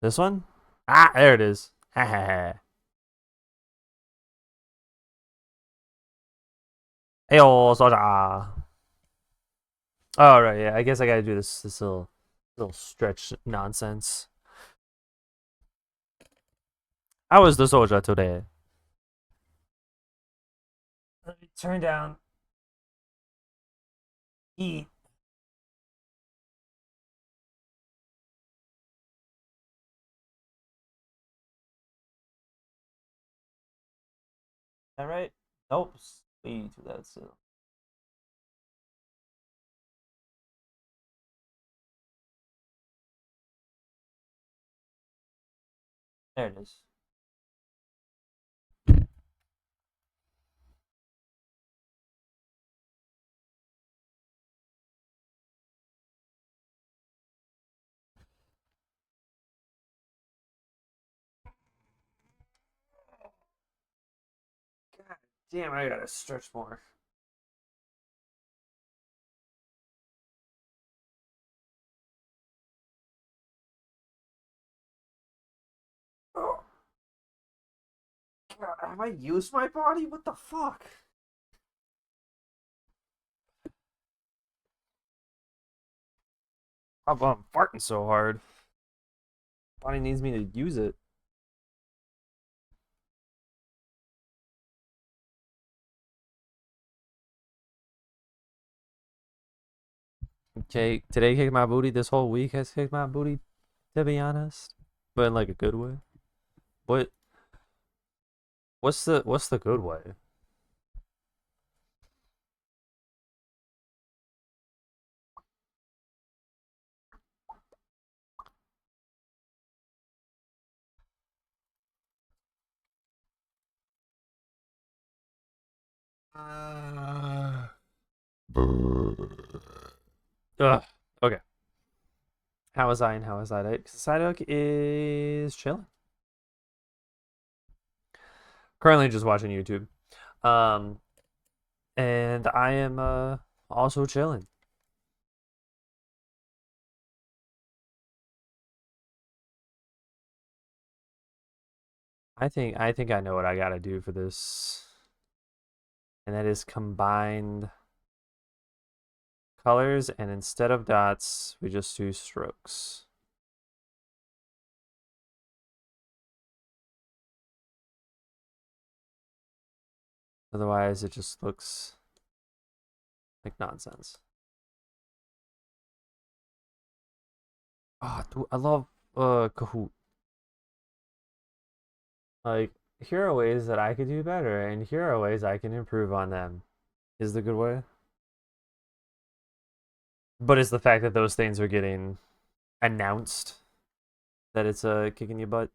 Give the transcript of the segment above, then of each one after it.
This one? Ah, there it is. Ha ha ha. Heyo, soldier. Oh, right, yeah. I guess I gotta do this little stretch nonsense. How was the soldier today? Let me turn down heat. Is that right? Nope. Way too loud still. There it is. God damn, I gotta stretch more. Oh, God, have I used my body? What the fuck? I'm farting so hard. Body needs me to use it. Okay, today kicked my booty. This whole week has kicked my booty, to be honest, but in like a good way. What? What's the good way? Uh, Ugh. Okay. How was I and how was I? Psyduck is chilling. Currently just watching YouTube. Um, and I am also chilling. I think I know what I gotta do for this, and that is combined colors, and instead of dots, we just do strokes. Otherwise, it just looks like nonsense. Ah, dude, I love Kahoot. Like, here are ways that I could do better, and here are ways I can improve on them. Is the good way. But it's the fact that those things are getting announced that it's a kicking your butt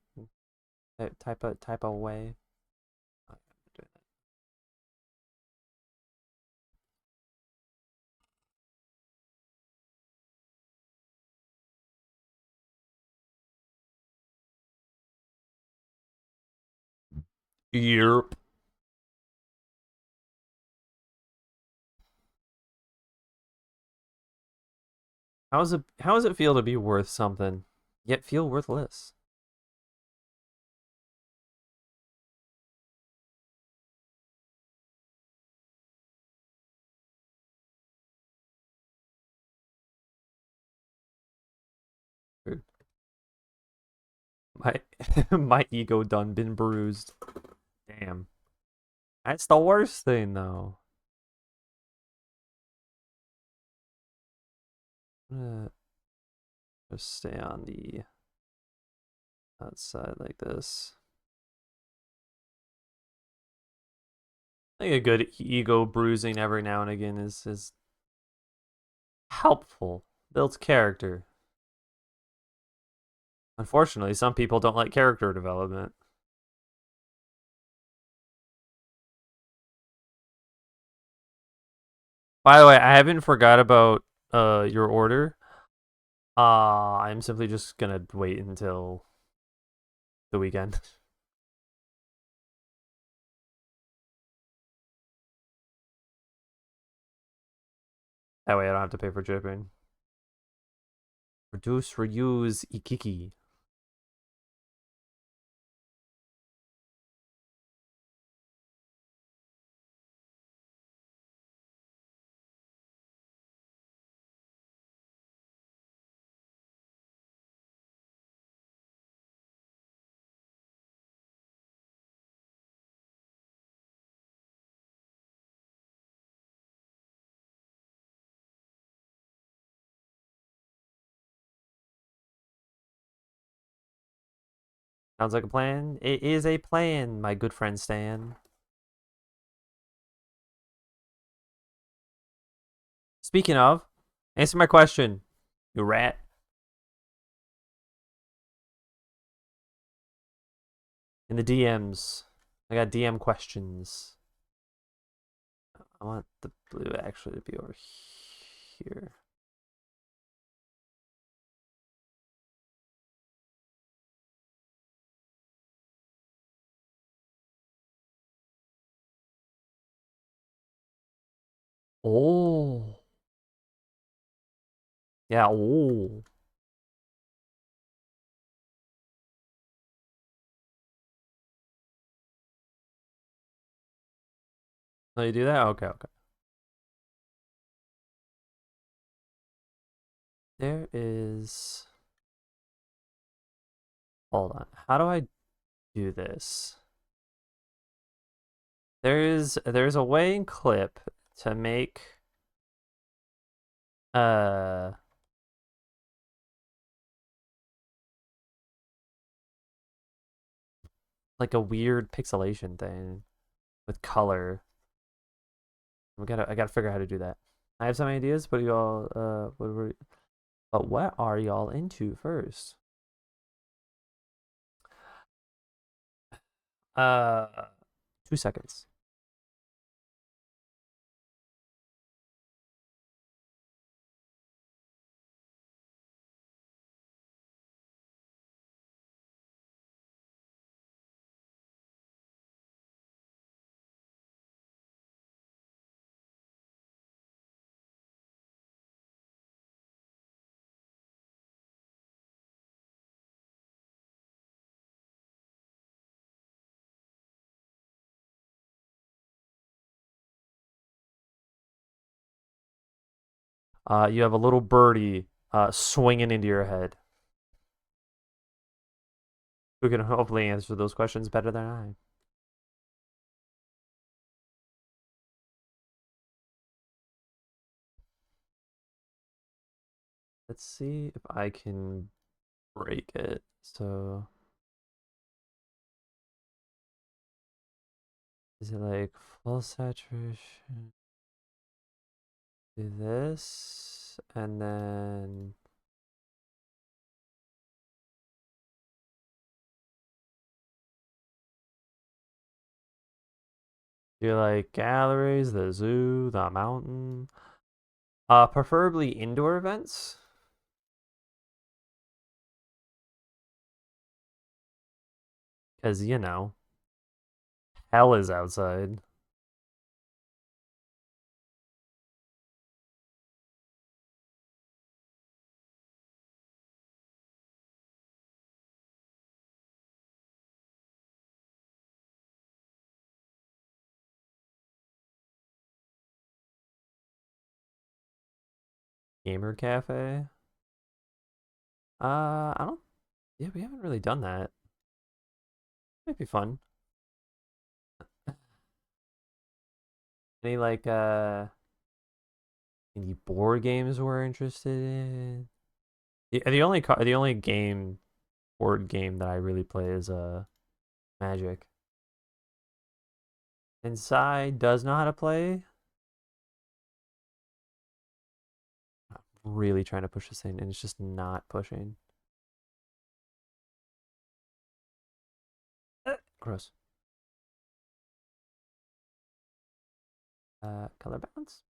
type of way. Yep. How does it feel to be worth something, yet feel worthless? My my ego done been bruised. Damn. That's the worst thing though. I'm gonna just stay on the outside like this. I think a good ego bruising every now and again is helpful. Builds character. Unfortunately, some people don't like character development. By the way, I haven't forgot about your order. I'm simply just gonna wait until the weekend. That way I don't have to pay for shipping. Reduce, reuse, ikiki. Sounds like a plan. It is a plan, my good friend Stan. Speaking of, answer my question, you rat. In the DMs. I got DM questions. I want the blue actually to be over here. Oh. Yeah, oh. Oh, you do that? Okay, okay. There is... Hold on. How do I do this? There's a way in Clip to make uh like a weird pixelation thing with color. I gotta figure out how to do that. I have some ideas, but y'all what are y'all into first? Uh 2 seconds. You have a little birdie swinging into your head. Who can hopefully answer those questions better than I. Let's see if I can break it. So, is it like full saturation? Do this, and then do like galleries, the zoo, the mountain. Preferably indoor events. Because, you know, hell is outside. Gamer cafe. I don't. Yeah, we haven't really done that. Might be fun. Any like any board games we're interested in? The only game board game that I really play is Magic. Inside does know how to play. I'm really trying to push this thing, and it's just not pushing. Gross. Color balance.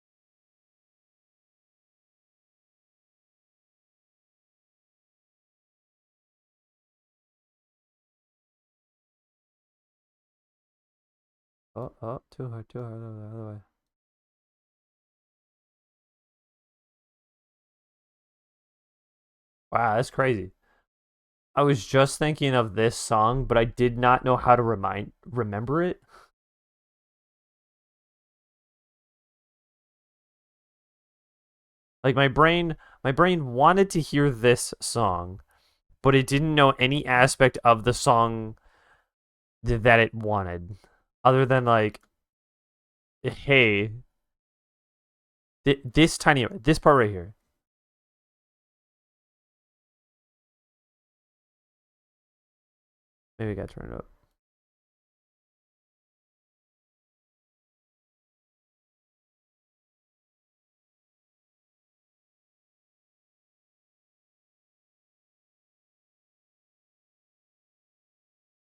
Oh, too hard, too hard. The other way. Wow, that's crazy. I was just thinking of this song, but I did not know how to remember it. Like my brain wanted to hear this song, but it didn't know any aspect of the song that it wanted, other than like, hey, this part right here. Maybe I got turned up.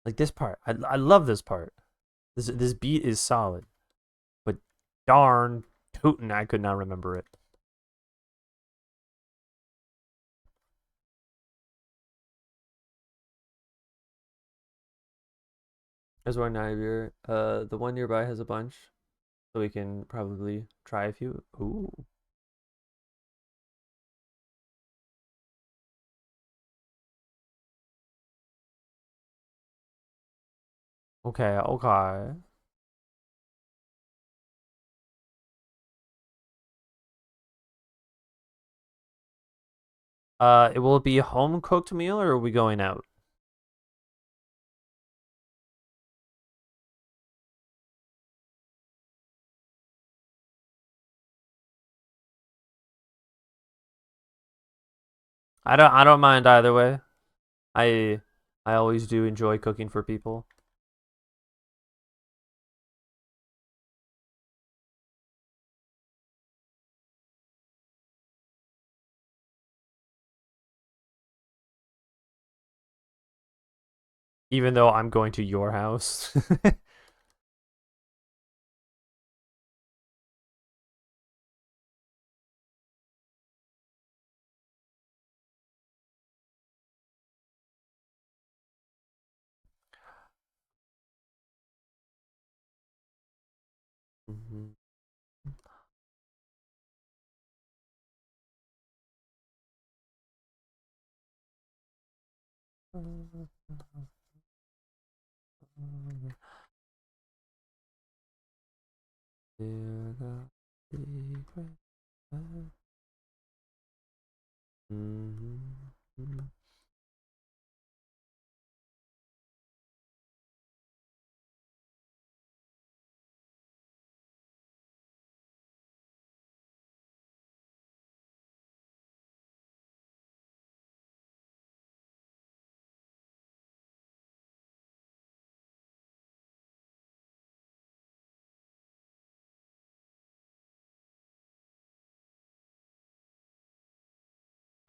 Like this part, I love this part. This beat is solid, but darn tootin', I could not remember it. There's one out here. The one nearby has a bunch, so we can probably try a few. Ooh. Okay, okay. It will it be a home cooked meal or are we going out? I don't mind either way. I I always do enjoy cooking for people. Even though I'm going to your house. Mhm.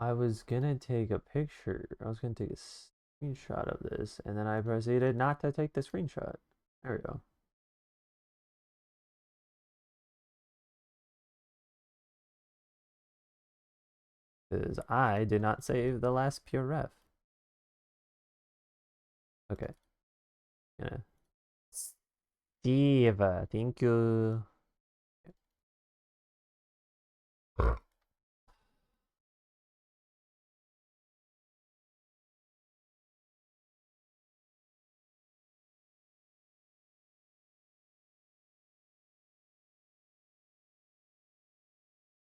I was gonna take a picture. I was gonna take a screenshot of this, and then I proceeded not to take the screenshot. There we go. Because I did not save the last pure ref. Okay. Gonna Steve, thank you.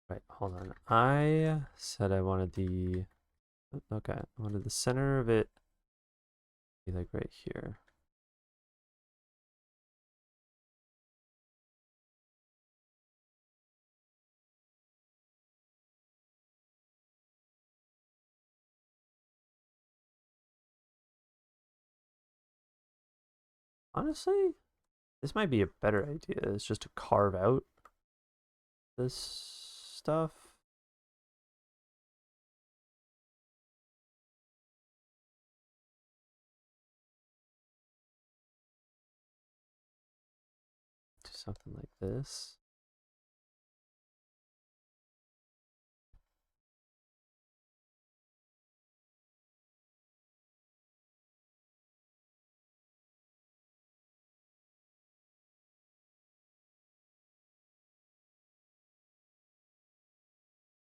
Right, hold on. I said I wanted the okay, I wanted the center of it be like right here. Honestly, this might be a better idea. It's just to carve out this stuff. Do something like this.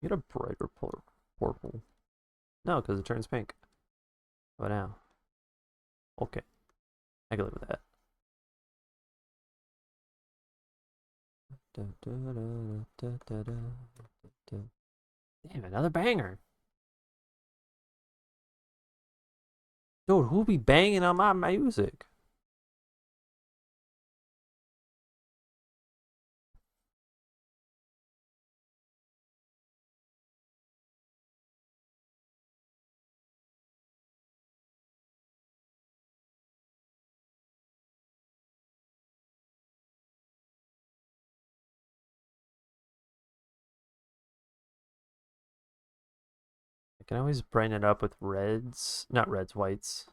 Get a brighter purple. No, because it turns pink. What now? Okay, I can live with that. Damn, another banger. Dude, who be banging on my music? can always brighten it up with reds. Not reds, whites.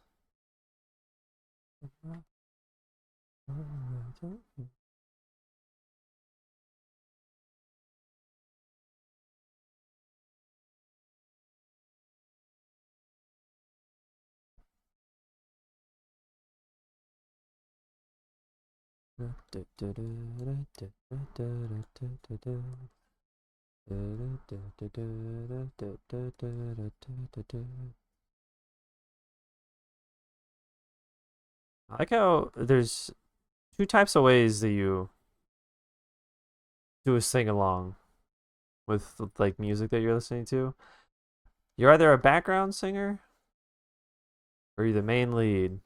I like how there's two types of ways that you do a sing along with like music that you're listening to. You're either a background singer or you're the main lead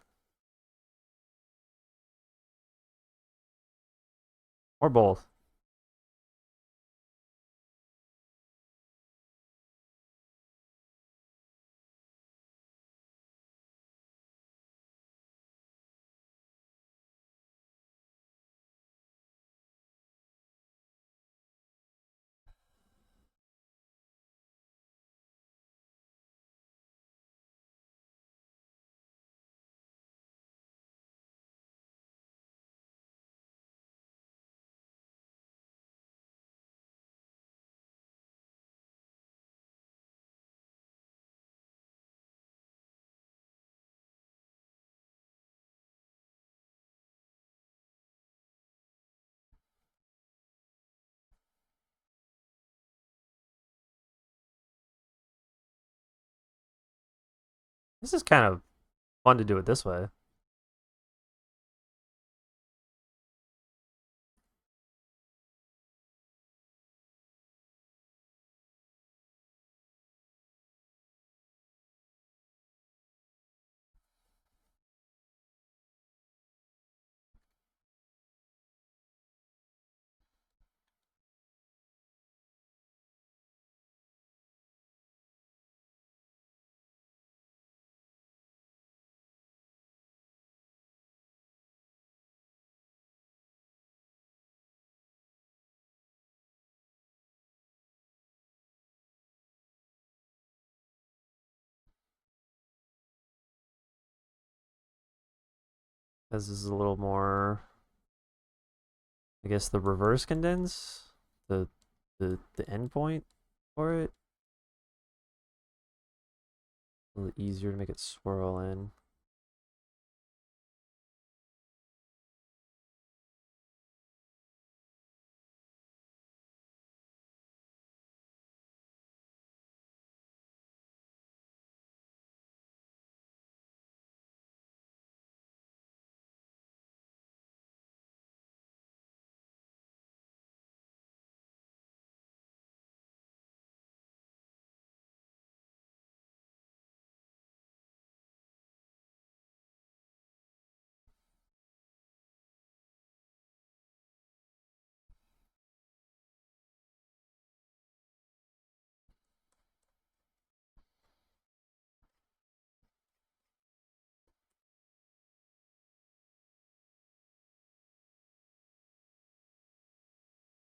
or both. This is kind of fun to do it this way. This is a little more, I guess, the reverse condense, the the end point for it. A little easier to make it swirl in.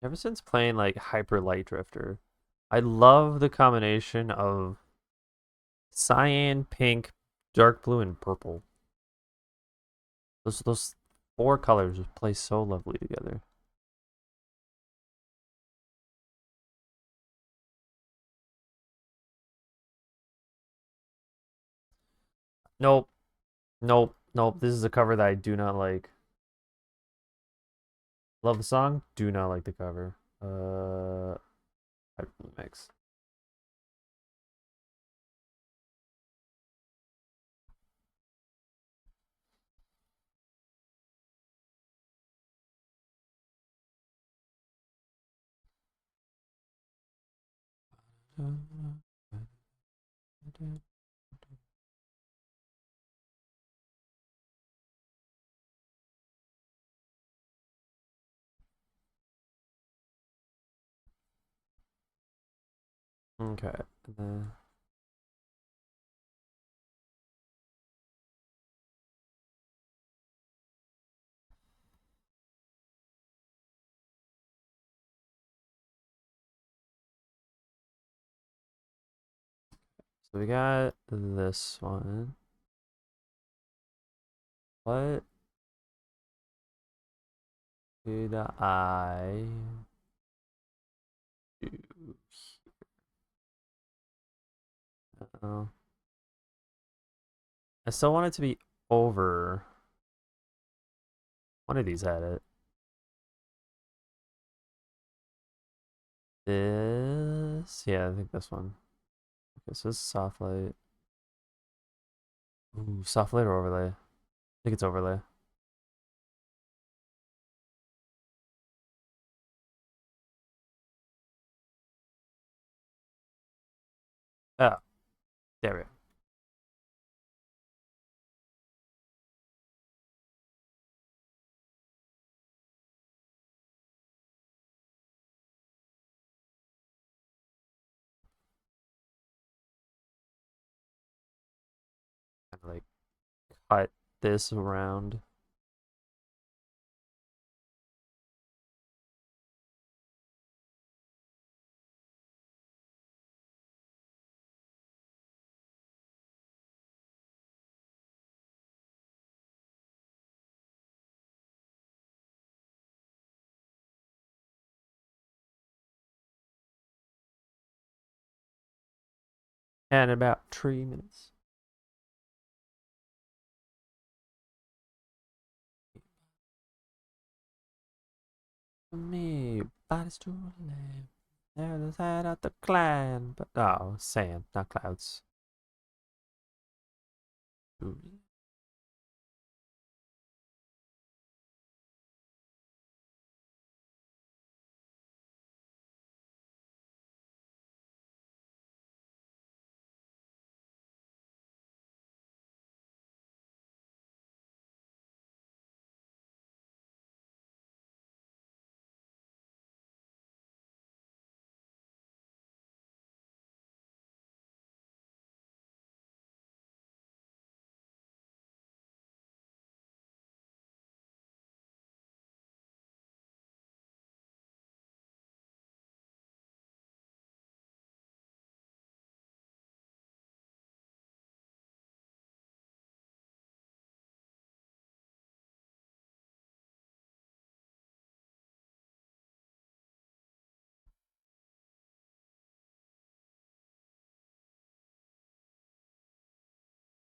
Ever since playing like Hyper Light Drifter, I love the combination of cyan, pink, dark blue, and purple. Those four colors just play so lovely together. Nope, nope, nope. This is a cover that I do not like. Love the song, do not like the cover. Mix. Okay. So we got this one. What did I do? Oh, I still want it to be over. One of these had it. This, yeah, I think this one. Okay, so this is soft light. Ooh, soft light or overlay? I think it's overlay. Oh, there we go. Kind of like cut this around. And about 3 minutes. Me, body's too late. They're the side of the clan. But oh, sand, not clouds. Ooh.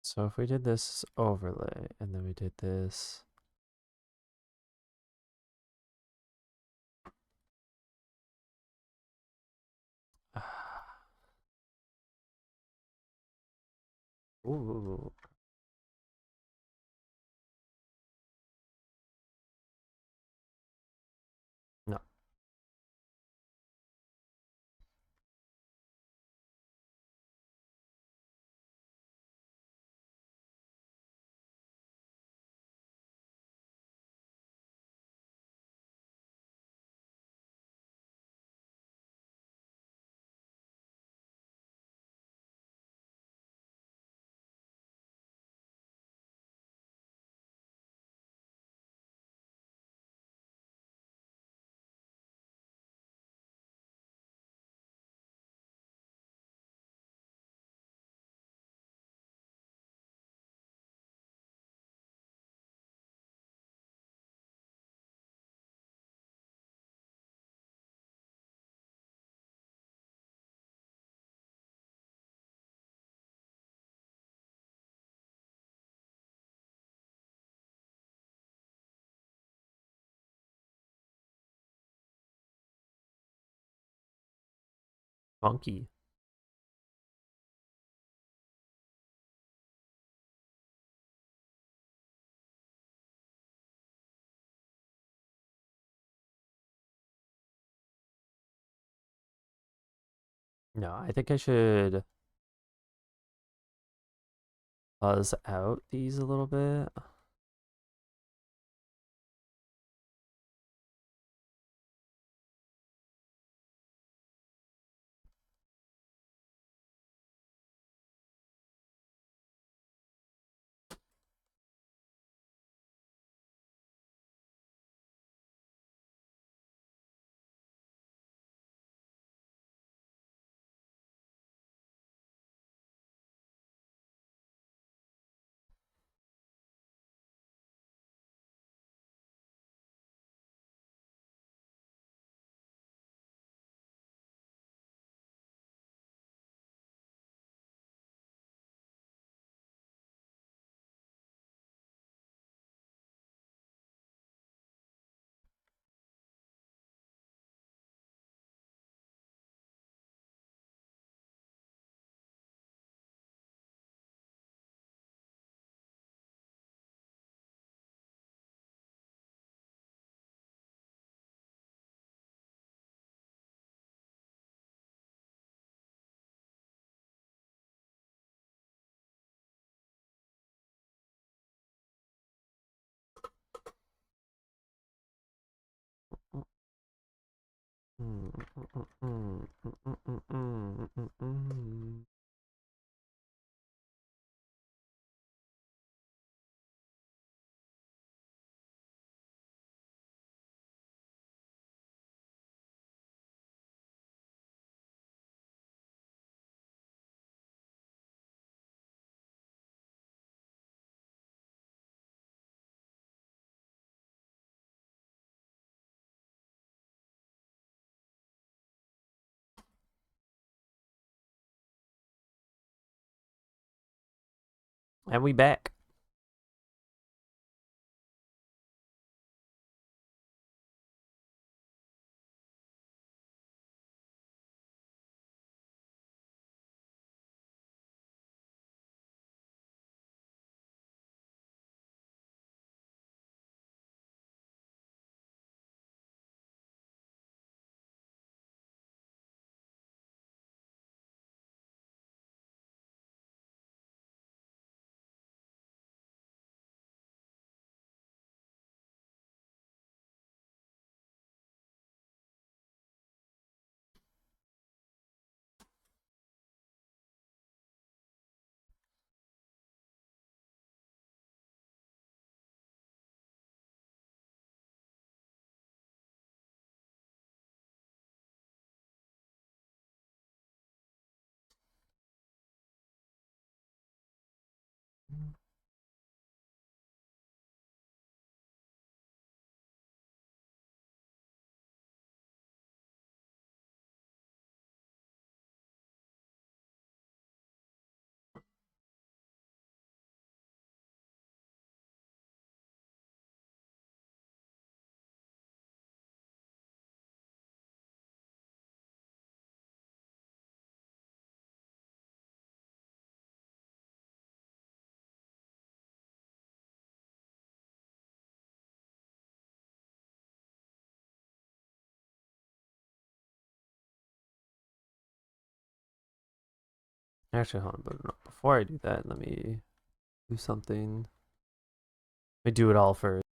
So if we did this overlay and then we did this. Ooh. No. Funky. No, I think I should buzz out these a little bit. And we back. Actually, hold on, but no, before I do that, let me do something. Let me do it all first.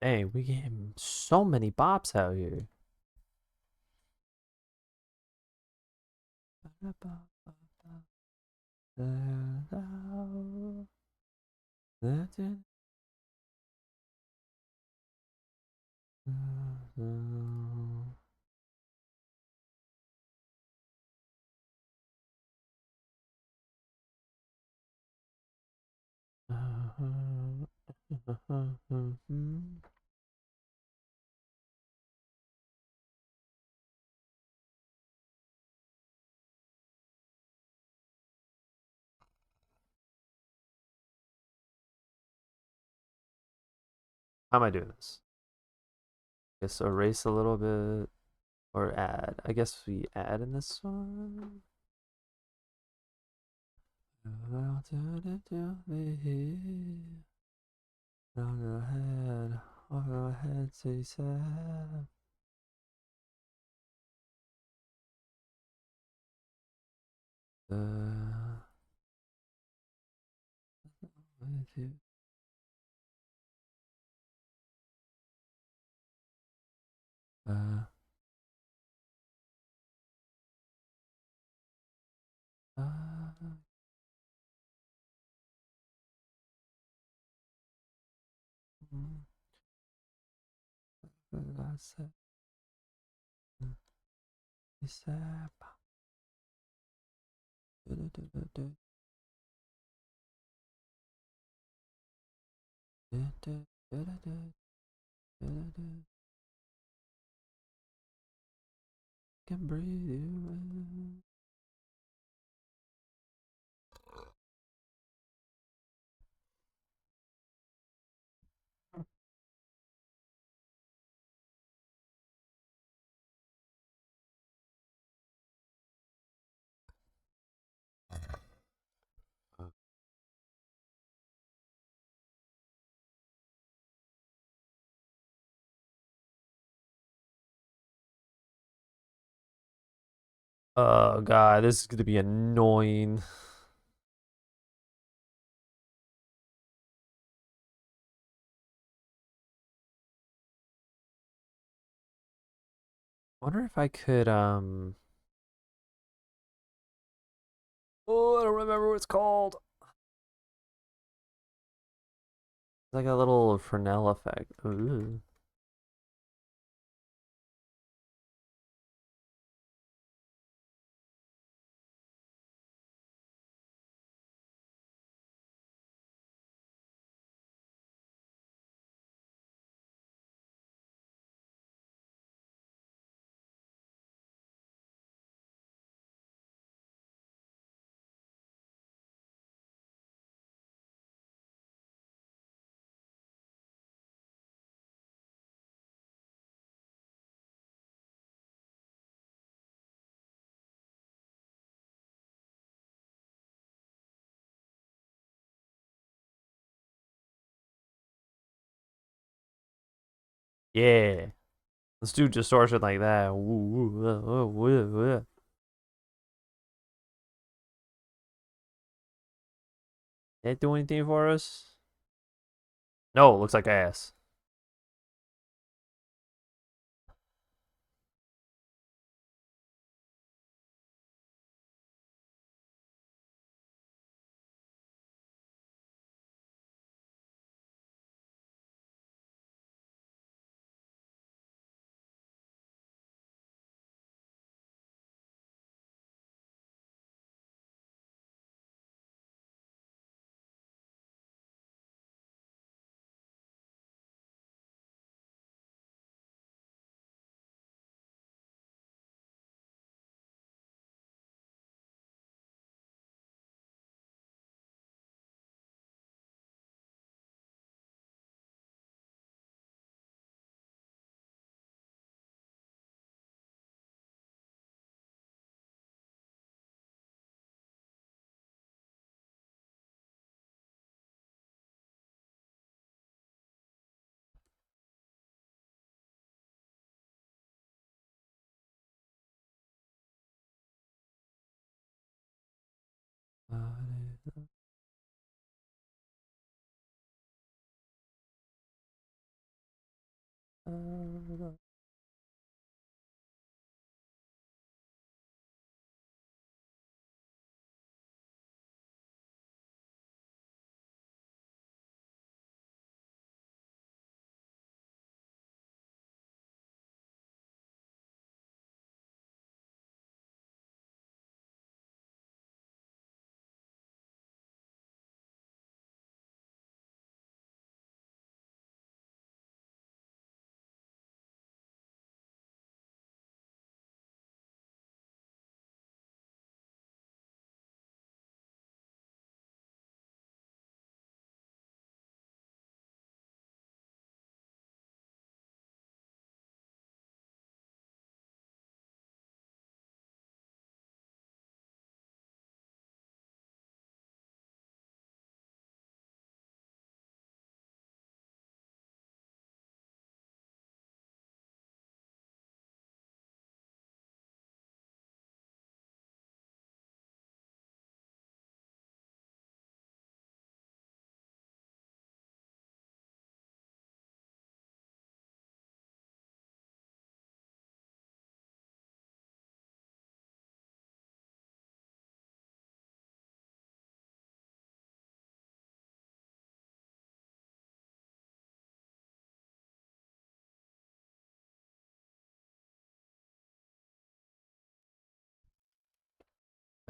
Dang, we getting so many bops out here. How am I doing this? Guess erase a little bit or add. I guess we add in this one. On your head, so sad. Uh, uh, uh, can breathe you in. Oh god, this is gonna be annoying. Wonder if I could oh, I don't remember what it's called. It's like a little Fresnel effect. Ooh. Yeah. Let's do distortion like that. Did it do anything for us? No, it looks like ass.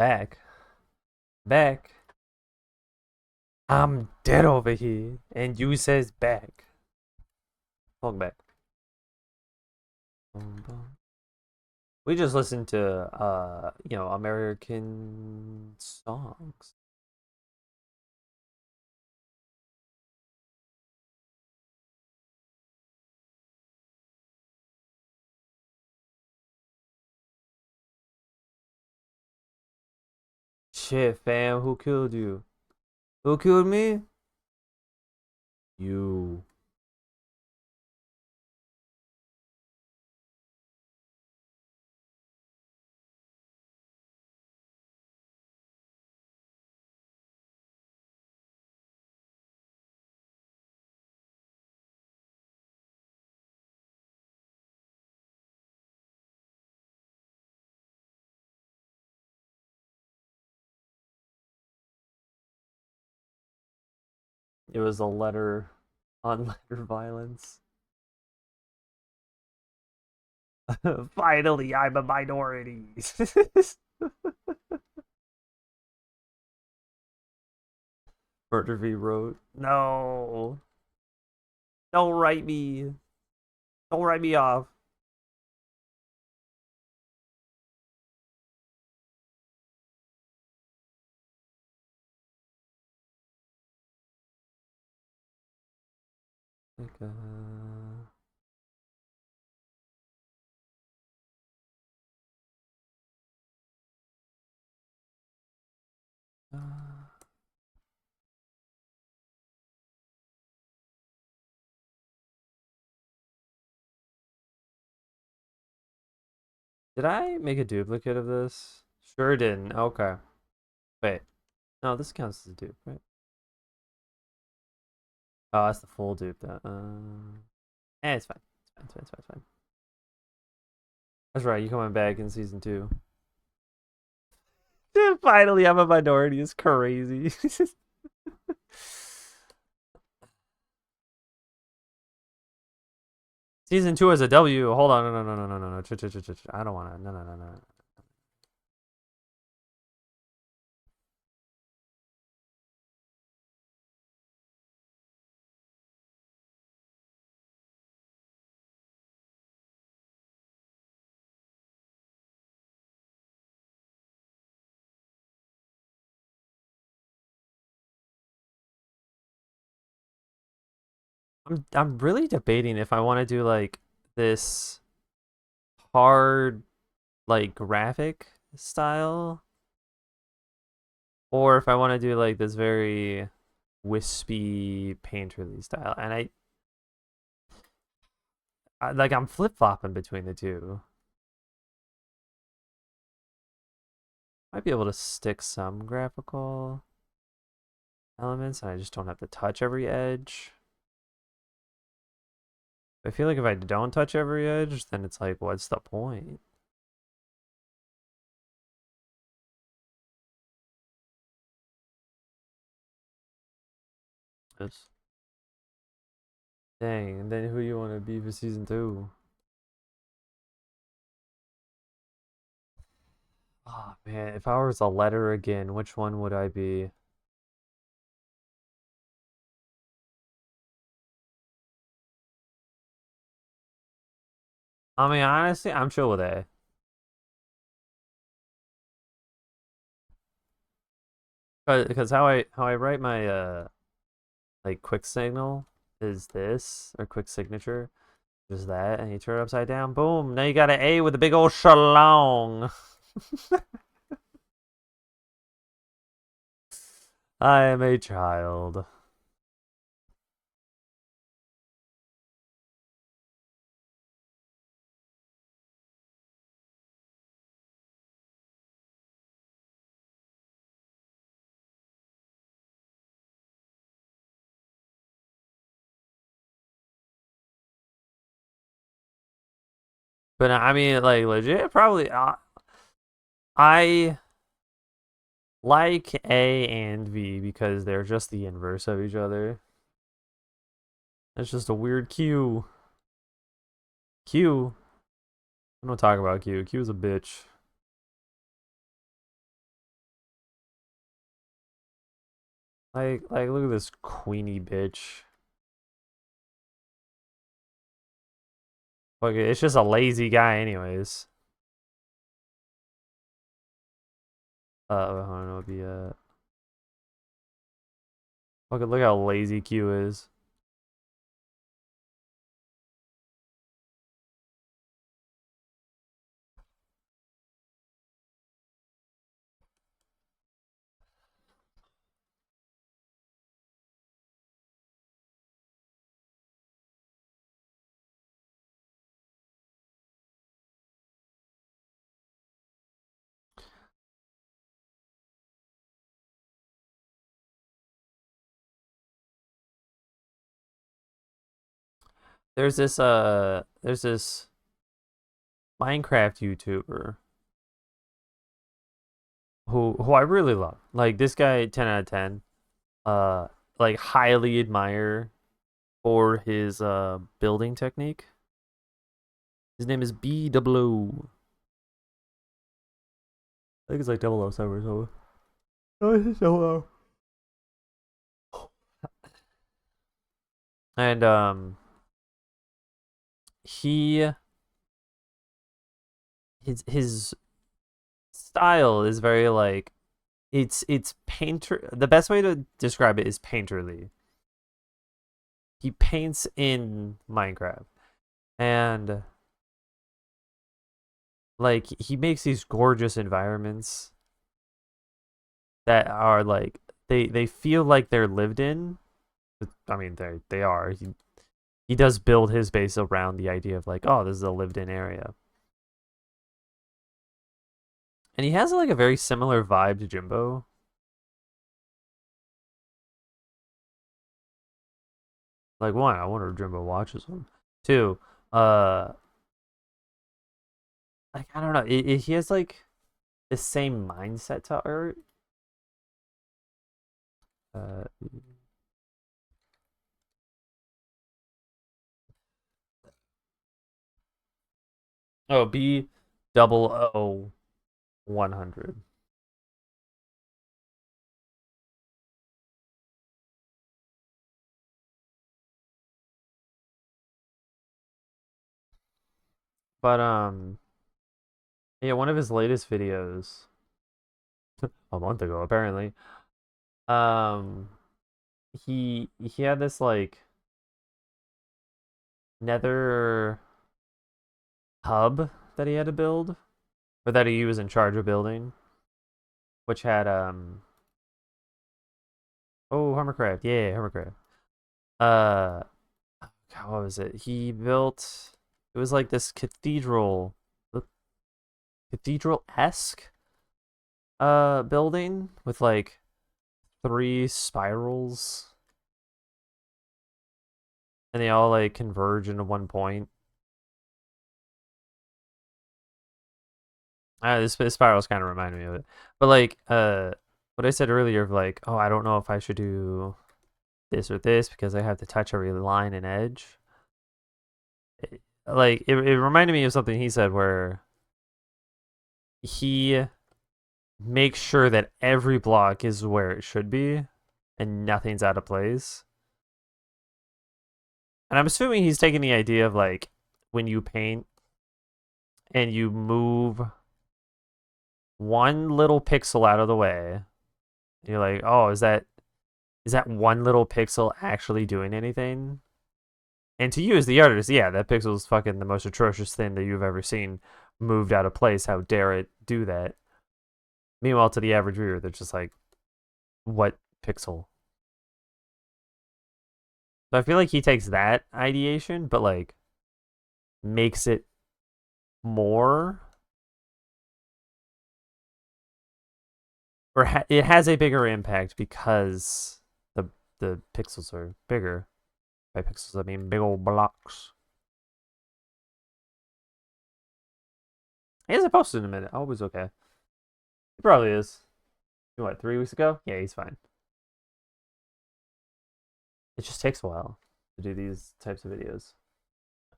Back. Back. I'm dead over here. And you says back. Welcome back. We just listened to American songs. Shit, fam, who killed you? Who killed me? You. It was a letter on letter violence. Finally, I'm a minority. Murder V wrote, no, don't write me. Don't write me off. Like, uh, did I make a duplicate of this? Sure didn't. Okay. Wait. No, this counts as a dupe, right? Oh, that's the full dupe. It's fine. It's fine. That's right. You coming back in season 2? Finally, I'm a minority. It's crazy. Season 2 is a W. Hold on. No. I don't want to. No. I'm really debating if I want to do like this hard like graphic style or if I want to do like this very wispy painterly style. And I like I'm flip-flopping between the two. Might be able to stick some graphical elements and I just don't have to touch every edge. I feel like if I don't touch every edge, then it's like, what's the point? Yes. Dang, and then who you want to be for season 2? Oh man, if I was a letter again, which one would I be? I mean, honestly, I'm chill with A. Because how I write my like quick signal is this or quick signature is that, and you turn it upside down, boom. Now you got an A with a big old shalong. I am a child. But I mean, like legit, probably. I like A and V because they're just the inverse of each other. That's just a weird Q. Q. I don't talk about Q. Q's a bitch. Like look at this queenie bitch. Like it's just a lazy guy anyways. Hold on, it'll be look how lazy Q is. There's this Minecraft YouTuber who I really love. Like this guy 10 out of 10. Uh like highly admire for his building technique. His name is B double O. I think it's like double O somewhere, so. Oh, it's so And he his style is very like it's painter. The best way to describe it is painterly. He paints in Minecraft, and like he makes these gorgeous environments that are like they feel like they're lived in. I mean they are. He does build his base around the idea of like, oh, this is a lived in area. And he has like a very similar vibe to Jimbo. Like one, I wonder if Jimbo watches him. Two, uh like I don't know, he has like the same mindset to art. Uh oh, B double O 100. But yeah, one of his latest videos a month ago apparently. Um he had this like nether hub that he had to build, or that he was in charge of building, which had oh, Hermitcraft, yeah, Hermitcraft. Uh what was it? He built, it was like this cathedral-esque building with like three spirals, and they all like converge into one point. This spirals kind of reminded me of it. But like what I said earlier of like, oh, I don't know if I should do this or this because I have to touch every line and edge. Like it reminded me of something he said where he makes sure that every block is where it should be and nothing's out of place. And I'm assuming he's taking the idea of like when you paint and you move one little pixel out of the way, you're like, oh, is that one little pixel actually doing anything? And to you as the artist, yeah, that pixel is fucking the most atrocious thing that you've ever seen moved out of place. How dare it do that? Meanwhile, to the average viewer, they're just like, what pixel? So I feel like he takes that ideation, but like makes it more, or it has a bigger impact because the pixels are bigger. By pixels, I mean big old blocks. He hasn't posted in a minute. I hope he's okay. He probably is. What, 3 weeks ago? Yeah, he's fine. It just takes a while to do these types of videos.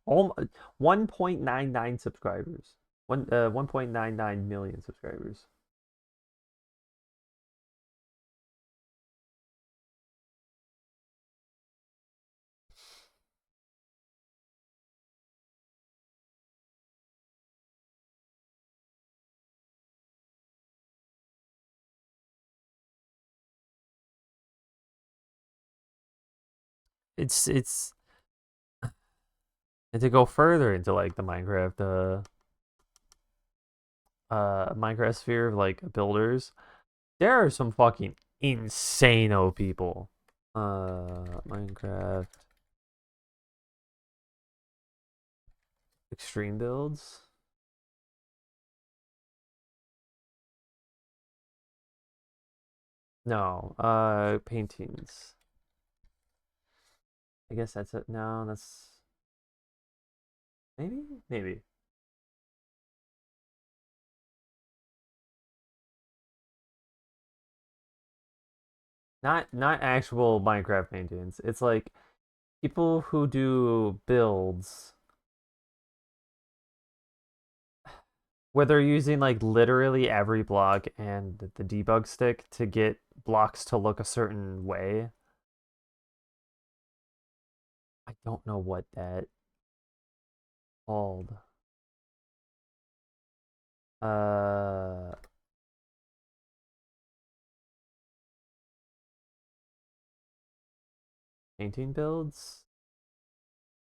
1.99 subscribers. 1.99 million subscribers. it's and to go further into like the Minecraft sphere of like builders, there are some fucking insano people. Minecraft extreme builds. No, paintings. I guess that's it. No, that's maybe. Not actual Minecraft paintings. It's like people who do builds where they're using like literally every block and the debug stick to get blocks to look a certain way. I don't know what that called. Uh, painting builds?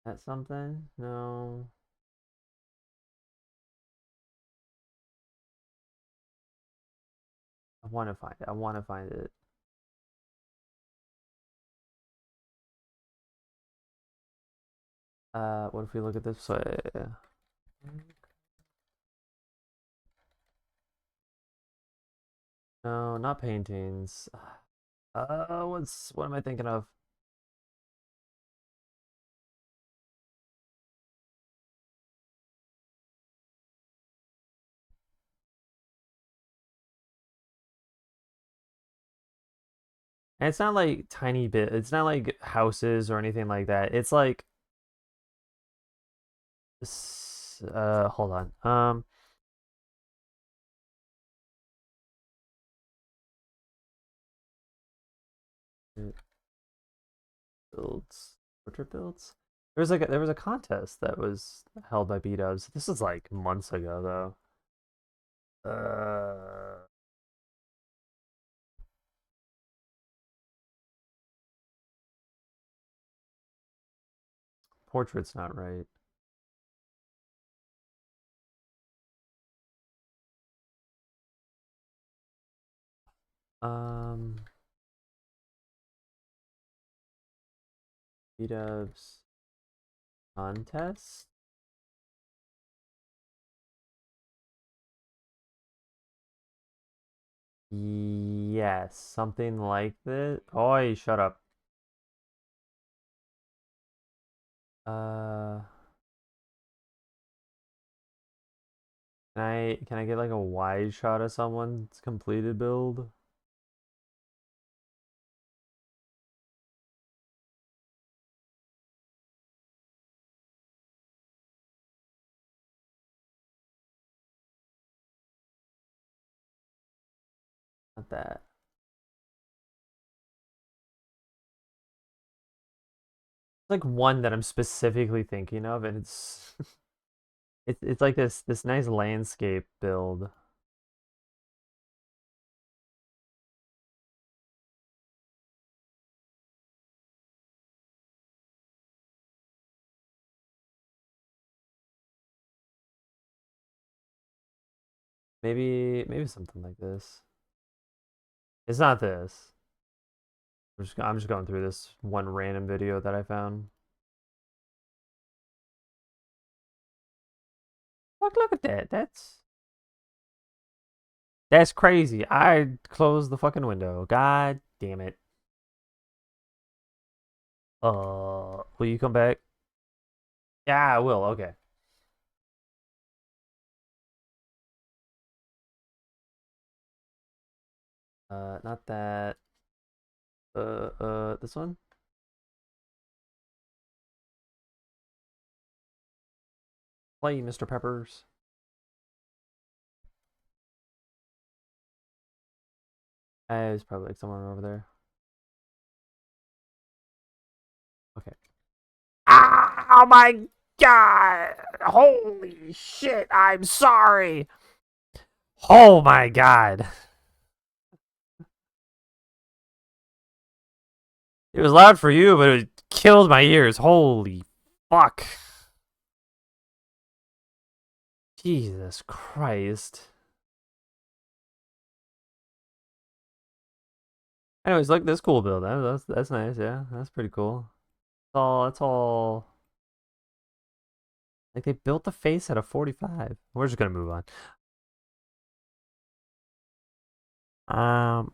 That's something? No. I want to find it. I want to find it. What if we look at this way? No, not paintings. What am I thinking of? And it's not like tiny bit. It's not like houses or anything like that. It's like hold on. Builds, portrait builds. There was a contest that was held by B-Dubs. This is like months ago though. Portrait's not right. Um, B-Dubs contest. Yes, something like this. Oi, shut up. Uh, can I get like a wide shot of someone's completed build? Not that. It's like one that I'm specifically thinking of, and it's it's like this nice landscape build. Maybe something like this. It's not this. I'm just going through this one random video that I found. Look at that. That's crazy. I closed the fucking window. God damn it. Will you come back? Yeah, I will. Okay. Not that. This one? Play, Mr. Peppers. It's probably like somewhere over there. Okay. Oh my god! Holy shit! I'm sorry. Oh my god! It was loud for you, but it killed my ears. Holy fuck. Jesus Christ. Anyways, look at this cool build. That's nice. Yeah, that's pretty cool. That's all. Like they built the face at a 45. We're just gonna move on. Um.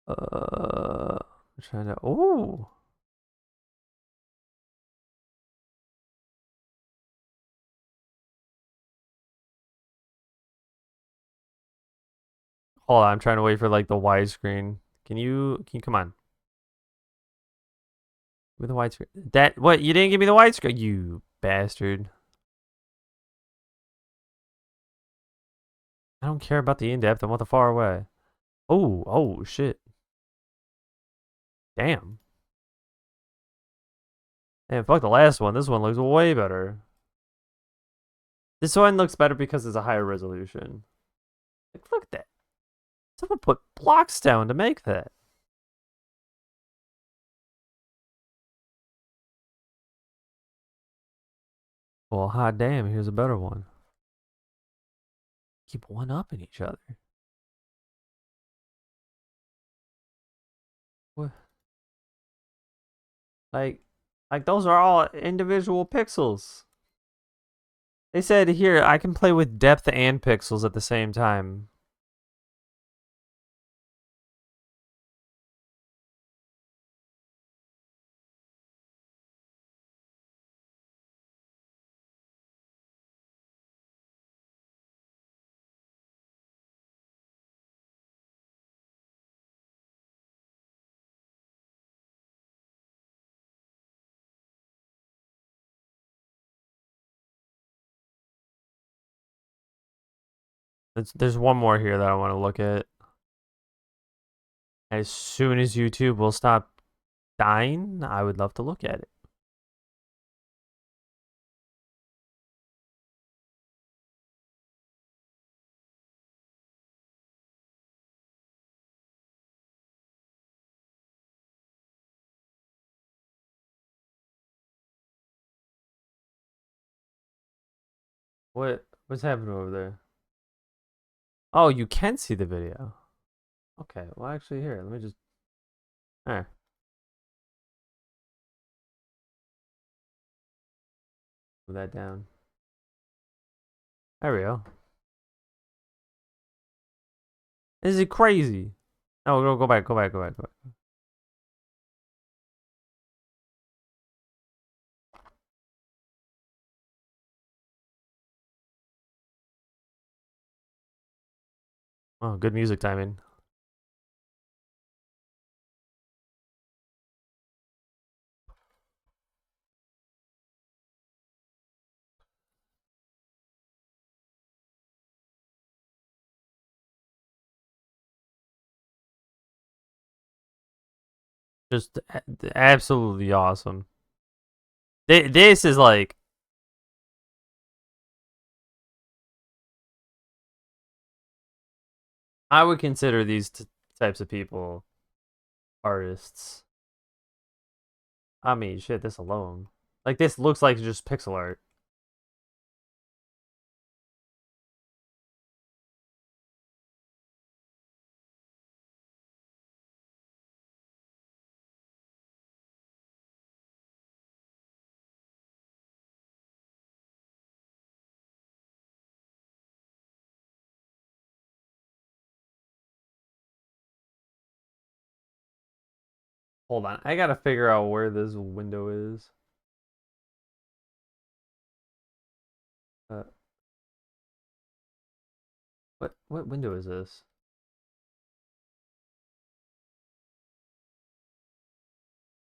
I'm trying to. Oh. Hold on. I'm trying to wait for like the widescreen. Can you come on? With the widescreen. That what? You didn't give me the widescreen, you bastard. I don't care about the in-depth. I want the far away. Oh shit. Damn. Damn, fuck the last one. This one looks way better. This one looks better because it's a higher resolution. Like, look at that. Someone put blocks down to make that. Well, hot damn, here's a better one. Keep one-upping each other. What? Like, like those are all individual pixels. They said here I can play with depth and pixels at the same time. There's one more here that I want to look at. As soon as YouTube will stop dying, I would love to look at it. What's happening over there? Oh, you can see the video. Okay, well actually here, let me just move that down. There we go. This is crazy. No, go back, go back, go back, go back. Oh, good music timing. Just absolutely awesome. This is like I would consider these types of people artists. I mean, shit, this alone. Like this looks like just pixel art. Hold on, I gotta figure out where this window is. Uh, what window is this?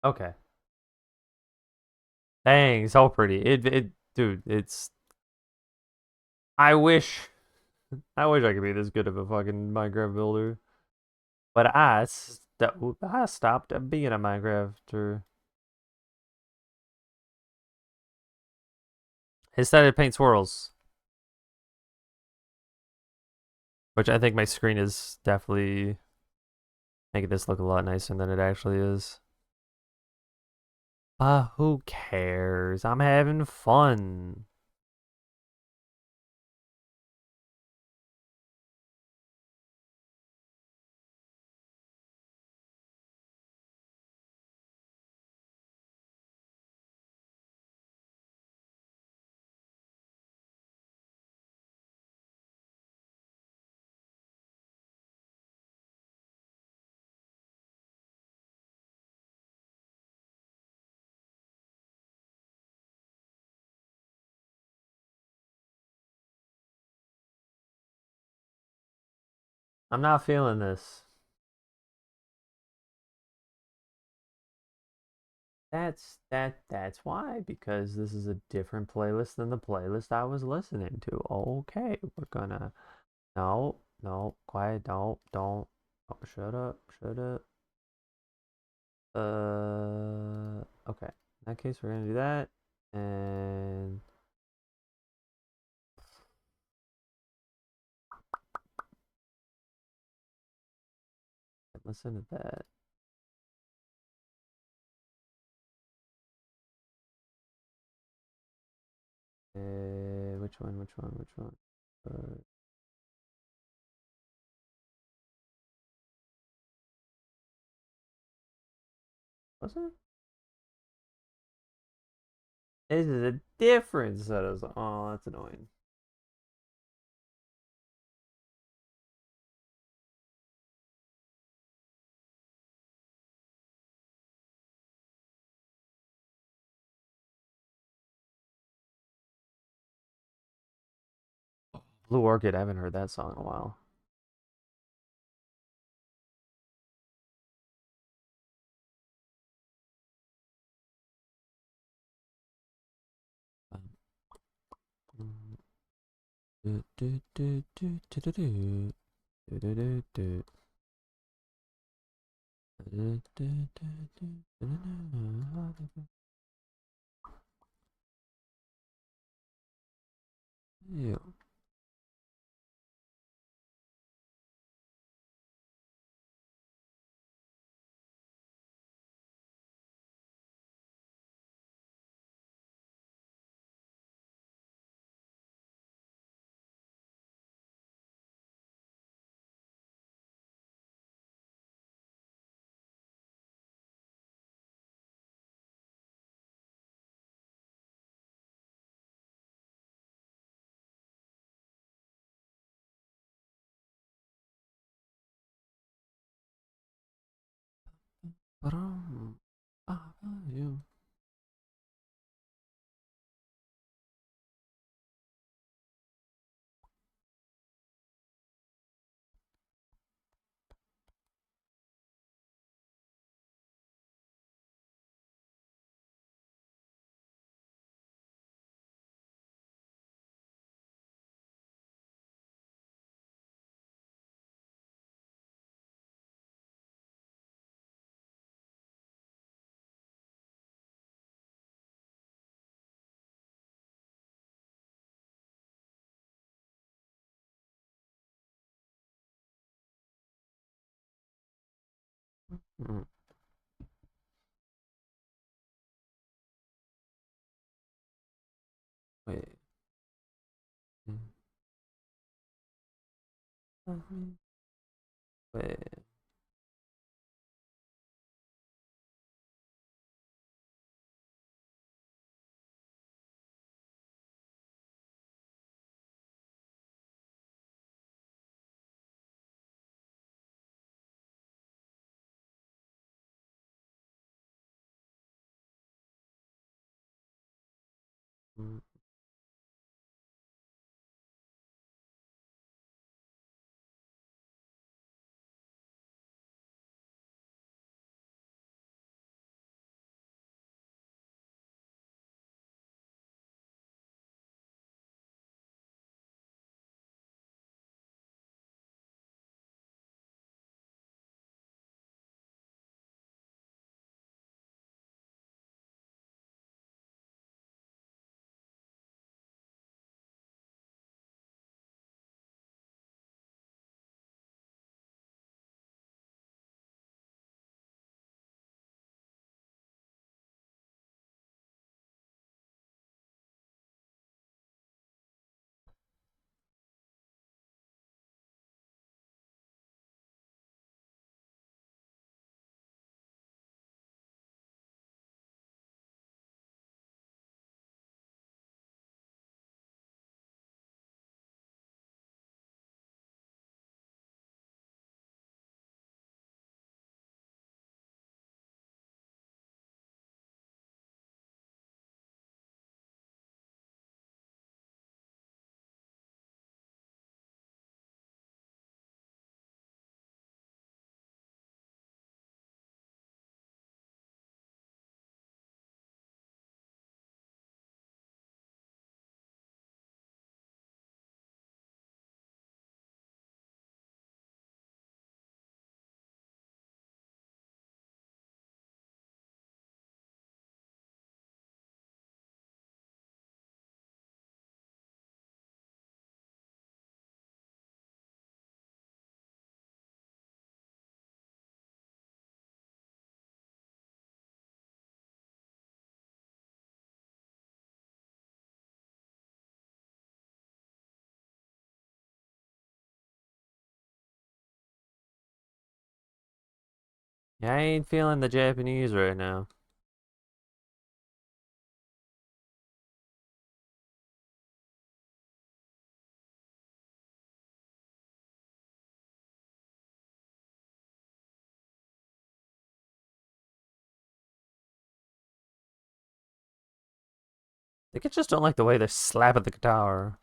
Okay. Dang, so pretty. Dude, it's. I wish I wish I could be this good of a fucking Minecraft builder. But I stopped being a Minecrafter. He started to paint swirls, which I think my screen is definitely making this look a lot nicer than it actually is. Who cares? I'm having fun. I'm not feeling this. That's why, because this is a different playlist than the playlist I was listening to. Okay, we're gonna no, no, quiet, don't. Oh, shut up, shut up. Okay. In that case, we're gonna do that, and listen to that. Which one? Which one? Which one? Was it? This is a different set of. Oh, that's annoying. Blue Orchid. I haven't heard that song in a while. Yeah. You. Mm. Wait. Wait. Mm. Yeah, I ain't feeling the Japanese right now. I think I just don't like the way they slap at the guitar.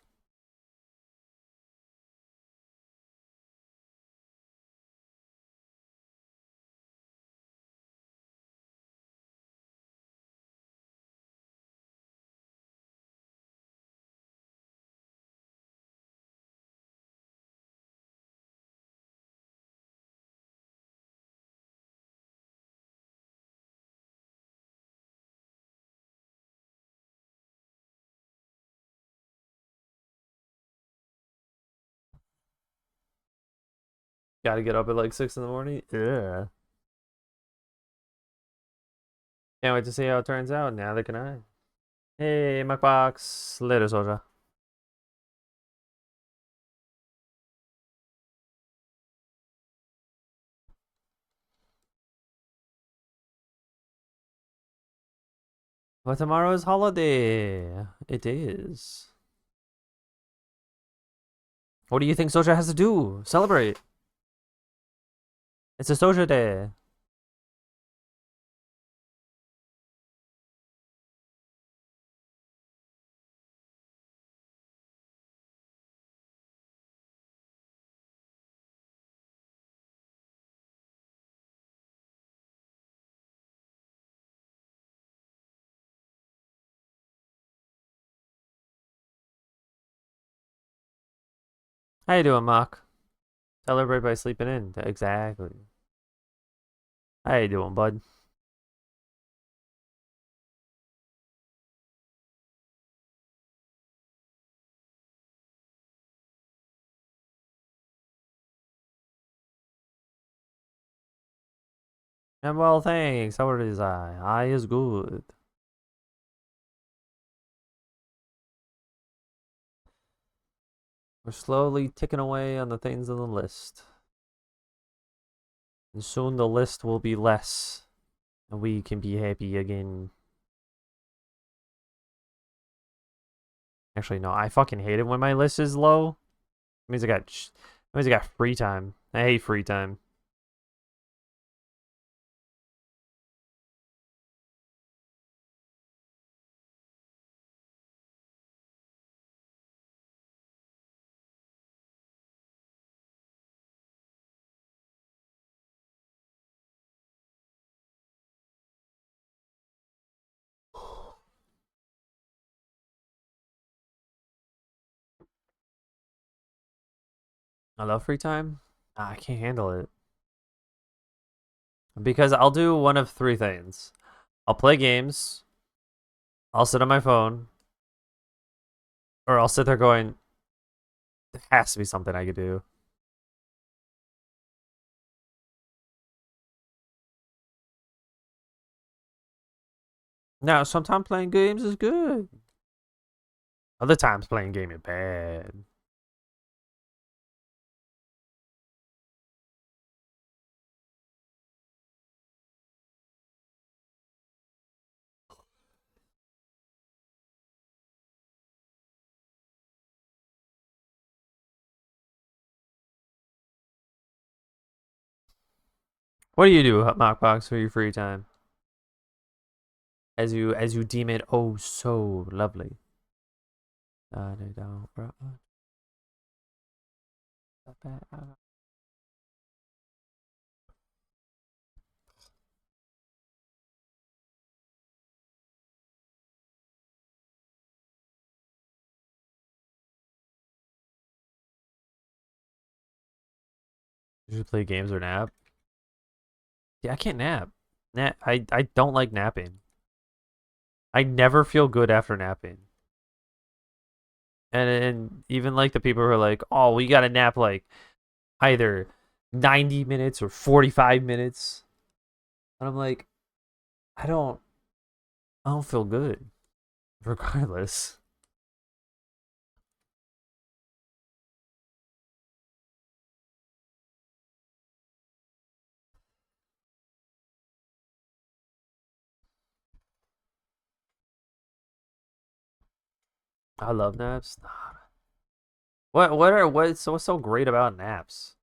Gotta get up at like 6 in the morning. Yeah. Can't wait to see how it turns out. Neither can I. Hey, MacBox. Later, soldier. But tomorrow is holiday. It is. What do you think Soja has to do? Celebrate. It's a Soja day. How you doing, Mark? Celebrate by sleeping in. Exactly. How you doing, bud? I'm well, thanks. How is I? I is good. We're slowly ticking away on the things on the list. And soon the list will be less. And we can be happy again. Actually, no. I fucking hate it when my list is low. It means I got free time. I hate free time. I love free time. I can't handle it. Because I'll do one of three things. I'll play games, I'll sit on my phone, or I'll sit there going, there has to be something I could do. Now, sometimes playing games is good. Other times playing game is bad. What do you do, Mockbox, for your free time? As you deem it oh so lovely. You should play games or nap. Yeah, I can't nap. I don't like napping. I never feel good after napping. And even like the people who are like, oh, we got to nap like either 90 minutes or 45 minutes. And I'm like, I don't I don't feel good regardless. I love naps. What's so great about naps?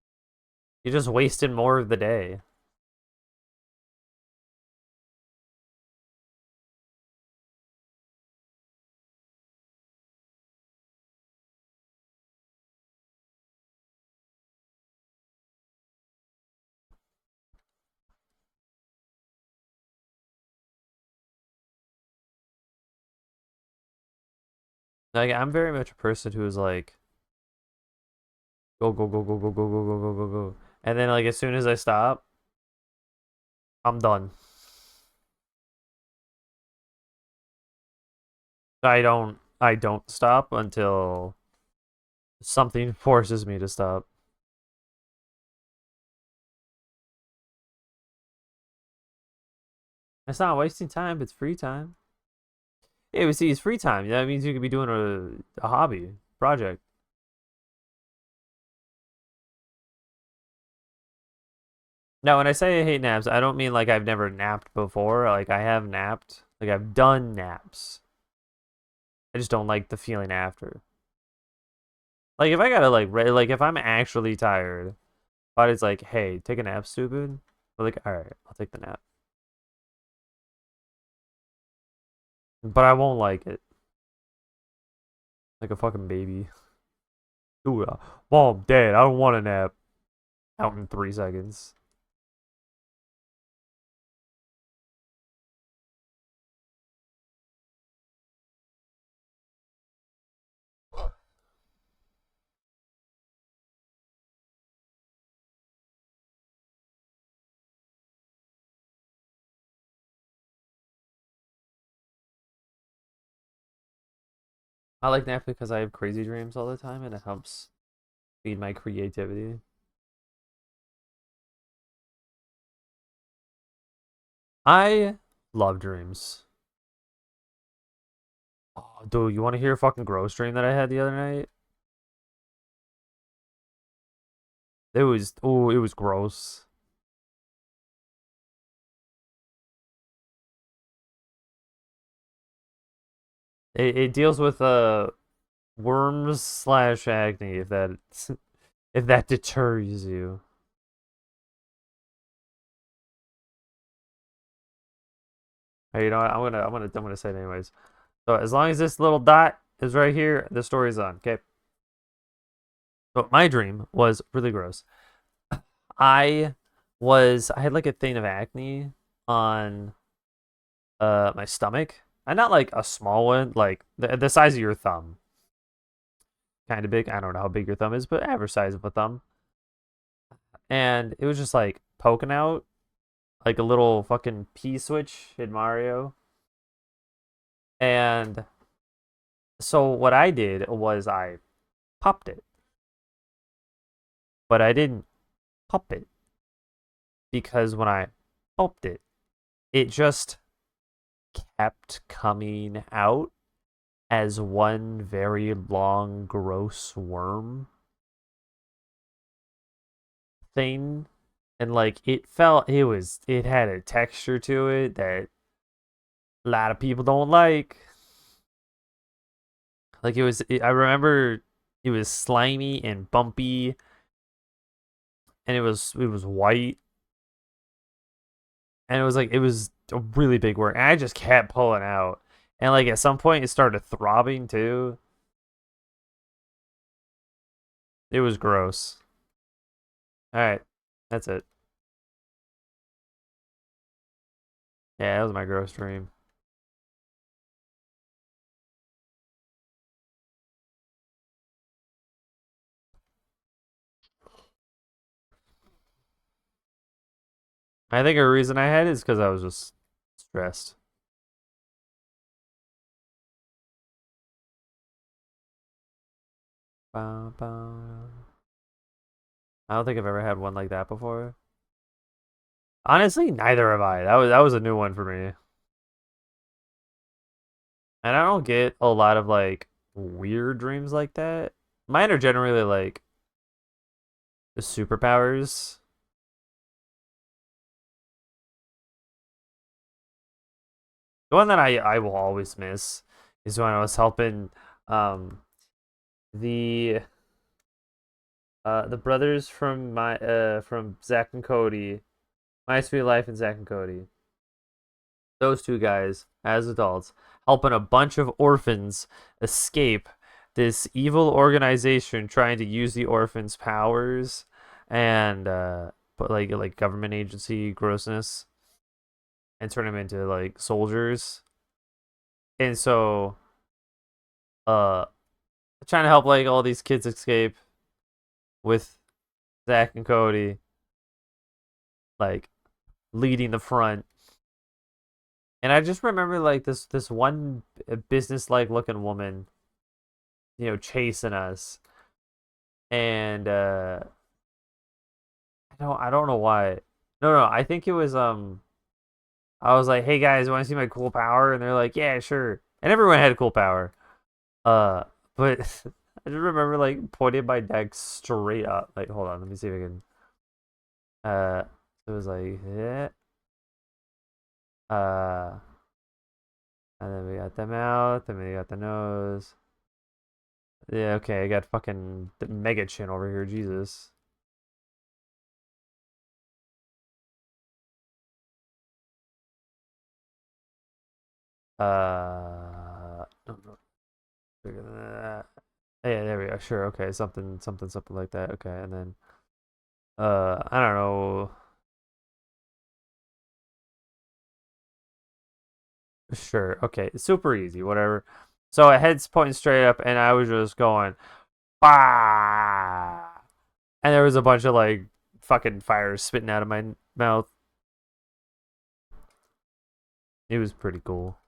You just wasted more of the day. Like I'm very much a person who is like go go go go go go go go go go go, and then like as soon as I stop, I'm done. I don't stop until something forces me to stop. It's not wasting time, it's free time. Yeah, but see, it's free time. That means you could be doing a hobby project. Now, when I say I hate naps, I don't mean like I've never napped before. Like I have napped. Like I've done naps. I just don't like the feeling after. Like if I gotta like if I'm actually tired, but it's like, hey, take a nap, stupid. But like, all right, I'll take the nap. But I won't like it. Like a fucking baby. Ooh, mom, dad, I don't want a nap. Out in 3 seconds. I like naps because I have crazy dreams all the time, and it helps feed my creativity. I love dreams. Oh, dude, you want to hear a fucking gross dream that I had the other night? It was gross. It deals with worms slash acne if that if that deters you. Hey, you know what? I'm gonna say it anyways. So as long as this little dot is right here, the story's on. Okay. So my dream was really gross. I I had like a thing of acne on my stomach. And not like a small one, like the size of your thumb. Kind of big. I don't know how big your thumb is, but average size of a thumb. And it was just like poking out like a little fucking P switch in Mario. And so what I did was I popped it, but I didn't pop it because when I popped it, it just kept coming out as one very long, gross worm thing. And like it had a texture to it that a lot of people don't like. Like I remember it was slimy and bumpy, and it was white, and it was a really big work. And I just kept pulling out, and like at some point it started throbbing too. It was gross. All right, that's it. Yeah, that was my gross dream. I think a reason I had it is because I was just stressed. Bow, bow. I don't think I've ever had one like that before. Honestly, neither have I. That was a new one for me. And I don't get a lot of like weird dreams like that. Mine are generally like the superpowers. The one that I will always miss is when I was helping Um, the brothers from my from Zach and Cody, My Sweet Life and Zach and Cody. Those two guys, as adults, helping a bunch of orphans escape this evil organization trying to use the orphans' powers and put like government agency grossness and turn them into like soldiers. And so, uh, trying to help like all these kids escape with Zach and Cody like leading the front. And I just remember like this one business like looking woman, chasing us. And I don't know why. No, I think it was I was like, "Hey guys, want to see my cool power?" And they're like, "Yeah, sure." And everyone had cool power. Uh, but I just remember like pointing my deck straight up. Like, hold on, let me see if I can. Uh, it was like, yeah. Uh, and then we got the mouth, and we got the nose. Yeah, okay, I got fucking the mega chin over here. Jesus. No, no, bigger than that. Yeah, there we go. Sure, okay, something like that. Okay, and then I don't know. Sure, okay, super easy, whatever. So it head's pointing straight up, and I was just going, bah! And there was a bunch of like fucking fire spitting out of my mouth. It was pretty cool.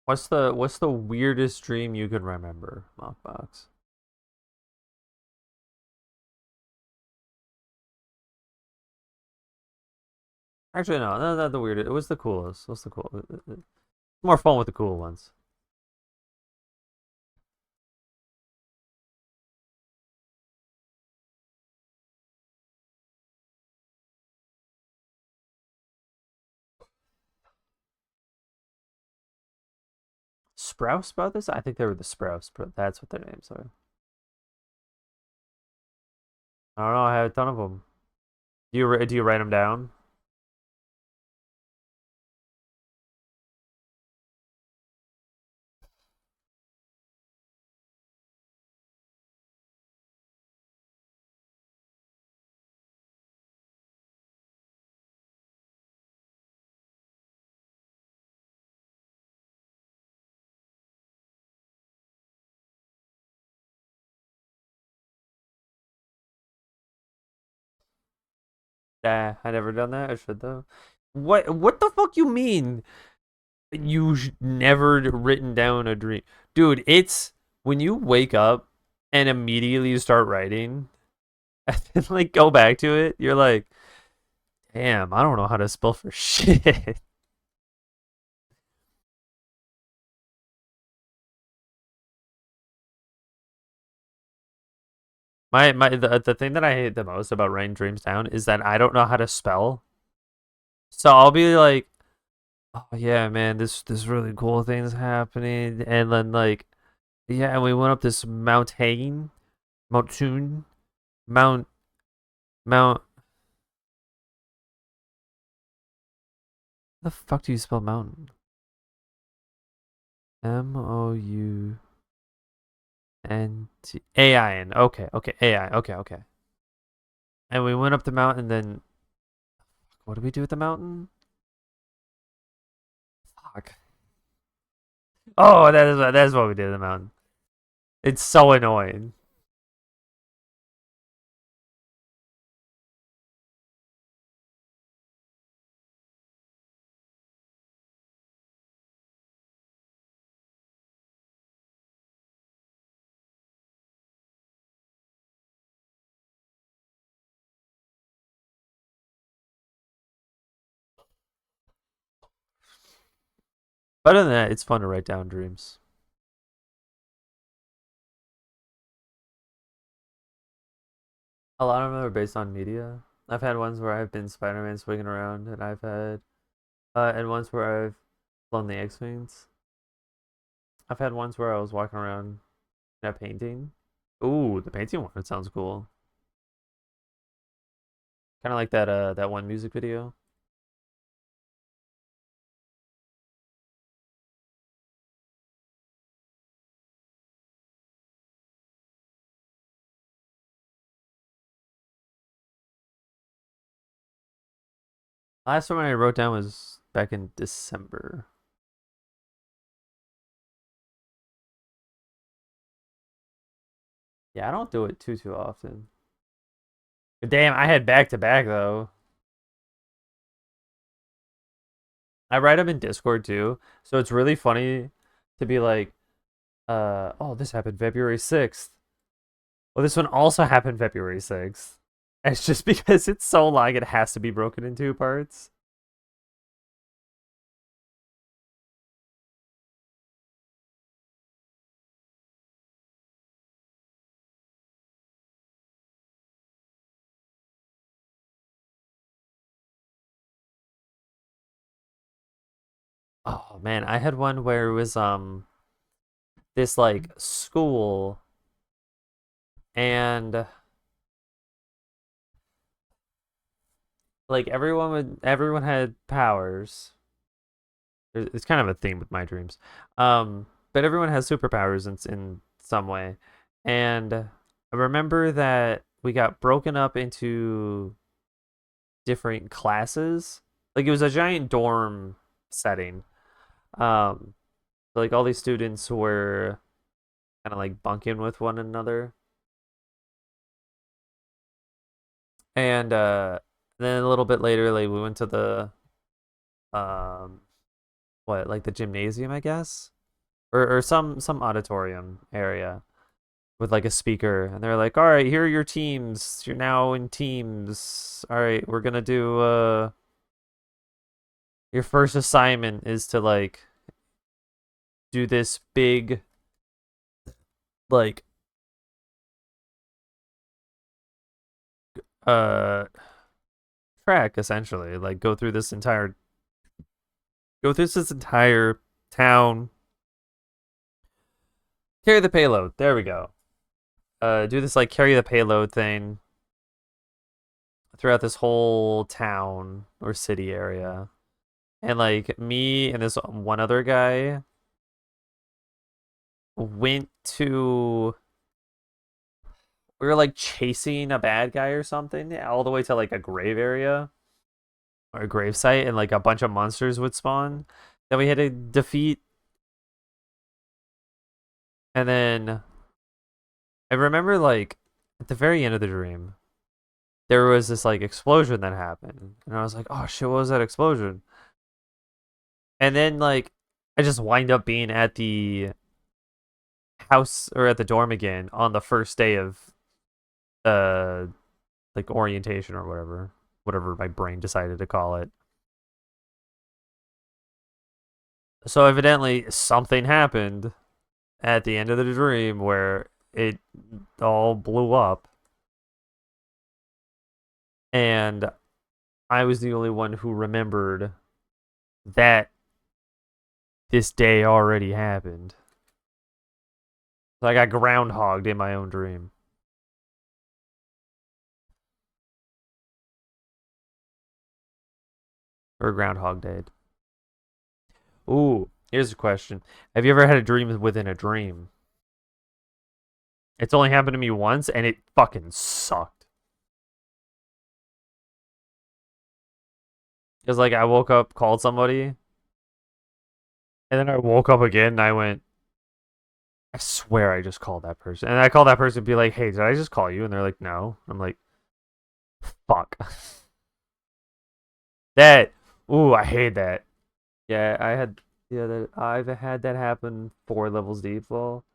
What's the weirdest dream you can remember, Mockbox? Actually, no, not the weirdest. It was the coolest. What's the cool? More fun with the cool ones. Sprouse Brothers? I think they were the Sprouse, but that's what their names are. I don't know. I had a ton of them. Do you write them down? Nah, I never done that. I should though. What the fuck you mean? You never written down a dream, dude? It's when you wake up and immediately you start writing, and then like go back to it. You're like, damn, I don't know how to spell for shit. The thing that I hate the most about writing dreams down is that I don't know how to spell. So I'll be like, oh yeah, man, this really cool thing's happening, and then like, yeah, and we went up this mountain, mountain, mount, mount. The fuck do you spell mountain? Mountain. Okay, okay, AI. Okay, okay. And we went up the mountain. Then what did we do at the mountain? Fuck. Oh, that is what we did at the mountain. It's so annoying. But other than that, it's fun to write down dreams. A lot of them are based on media. I've had ones where I've been Spider-Man swinging around, and I've had and ones where I've flown the X-wings. I've had ones where I was walking around in a painting. Ooh, the painting one. It sounds cool. Kind of like that one music video. Last one I wrote down was back in December. Yeah, I don't do it too often. Damn, I had back to back though. I write them in Discord too, so it's really funny to be like, oh, this happened February 6th. Well, this one also happened February 6th. It's just because it's so long, it has to be broken in two parts. Oh man, I had one where it was this like school and like everyone had powers. It's kind of a theme with my dreams. But everyone has superpowers in some way. And I remember that we got broken up into different classes. Like it was a giant dorm setting. Um, like all these students were kind of like bunking with one another. And then a little bit later, like we went to the um what, like the gymnasium, I guess? Or some auditorium area with like a speaker, and they're like, all right, here are your teams. You're now in teams. All right, we're gonna do your first assignment is to like do this big like uh track essentially. Like go through this entire town. Carry the payload. There we go. Do this like carry the payload thing throughout this whole town or city area. And like me and this one other guy went to we were like chasing a bad guy or something all the way to like a grave area or a grave site, and like a bunch of monsters would spawn that we had to defeat. And then I remember like at the very end of the dream there was this like explosion that happened, and I was like, oh shit, what was that explosion? And then like I just wind up being at the house or at the dorm again on the first day of uh like orientation or whatever my brain decided to call it. So evidently something happened at the end of the dream where it all blew up, and I was the only one who remembered that this day already happened. So I got groundhogged in my own dream. Or Groundhog Day. Ooh, here's a question. Have you ever had a dream within a dream? It's only happened to me once, and it fucking sucked. Because, like, I woke up, called somebody, and then I woke up again, and I went, I swear I just called that person. And I called that person and be like, hey, did I just call you? And they're like, no. I'm like, fuck. That, ooh, I hate that. Yeah, I've had that happen 4 levels deep, well.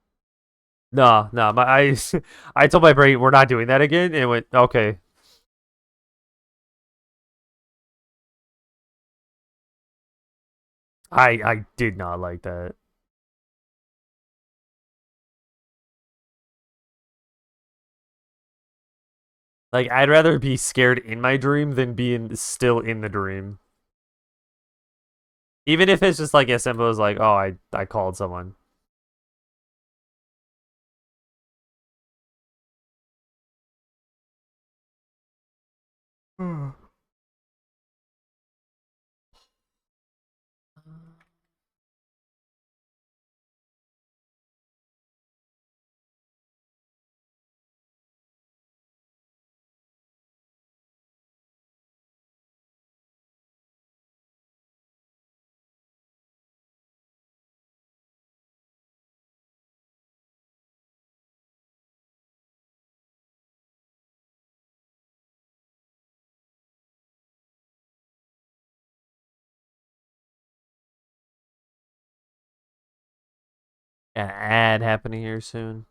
No, no, I told my brain we're not doing that again, and it went, okay. I did not like that. Like I'd rather be scared in my dream than still in the dream. Even if it's just like as simple as like, oh, I called someone. Hmm. An ad happening here soon.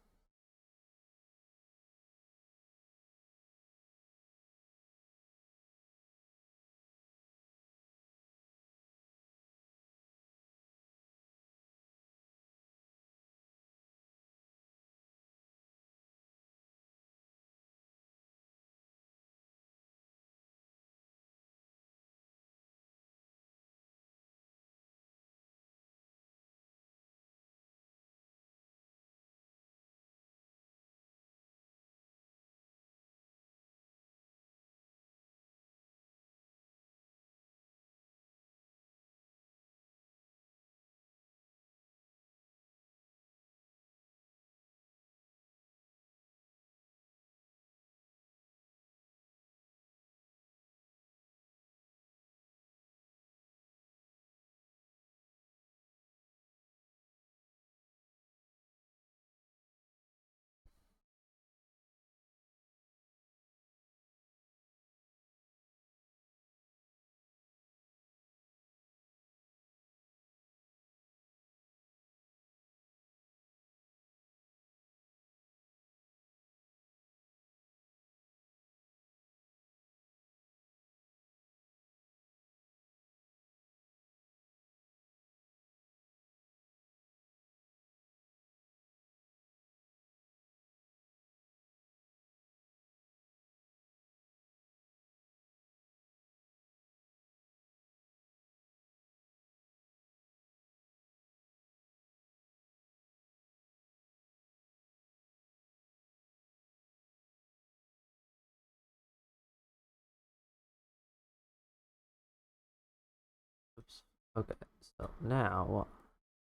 Oops. Okay, so now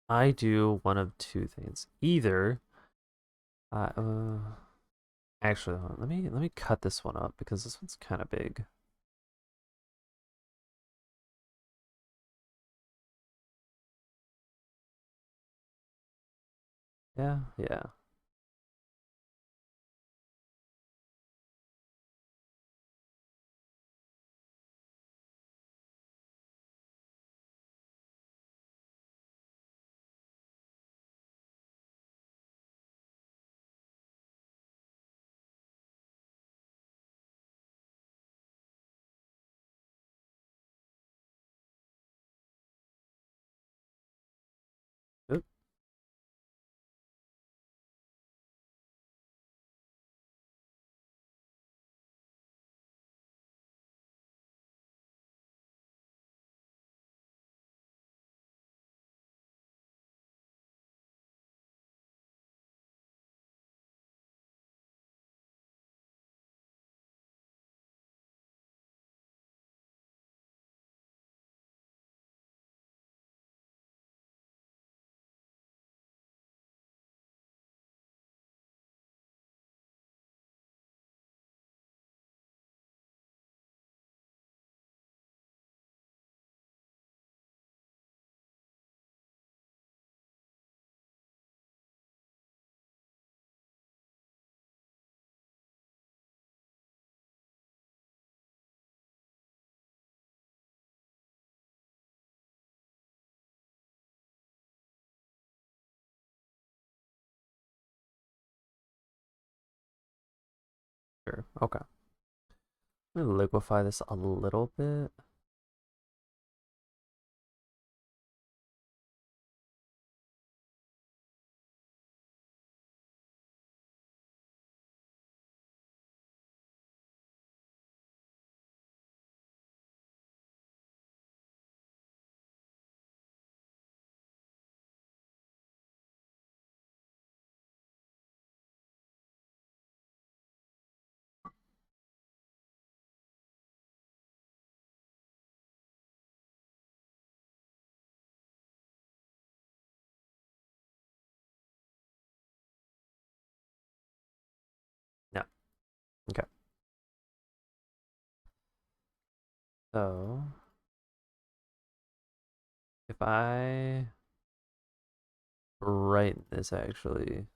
I do one of two things. Either I actually hold on, let me cut this one up because this one's kind of big. Yeah, yeah. Oop, sure. Okay. Let me liquefy this a little bit. So if I write this actually.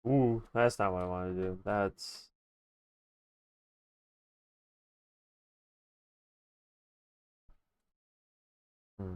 Ooh, that's not what I want to do. That's hmm.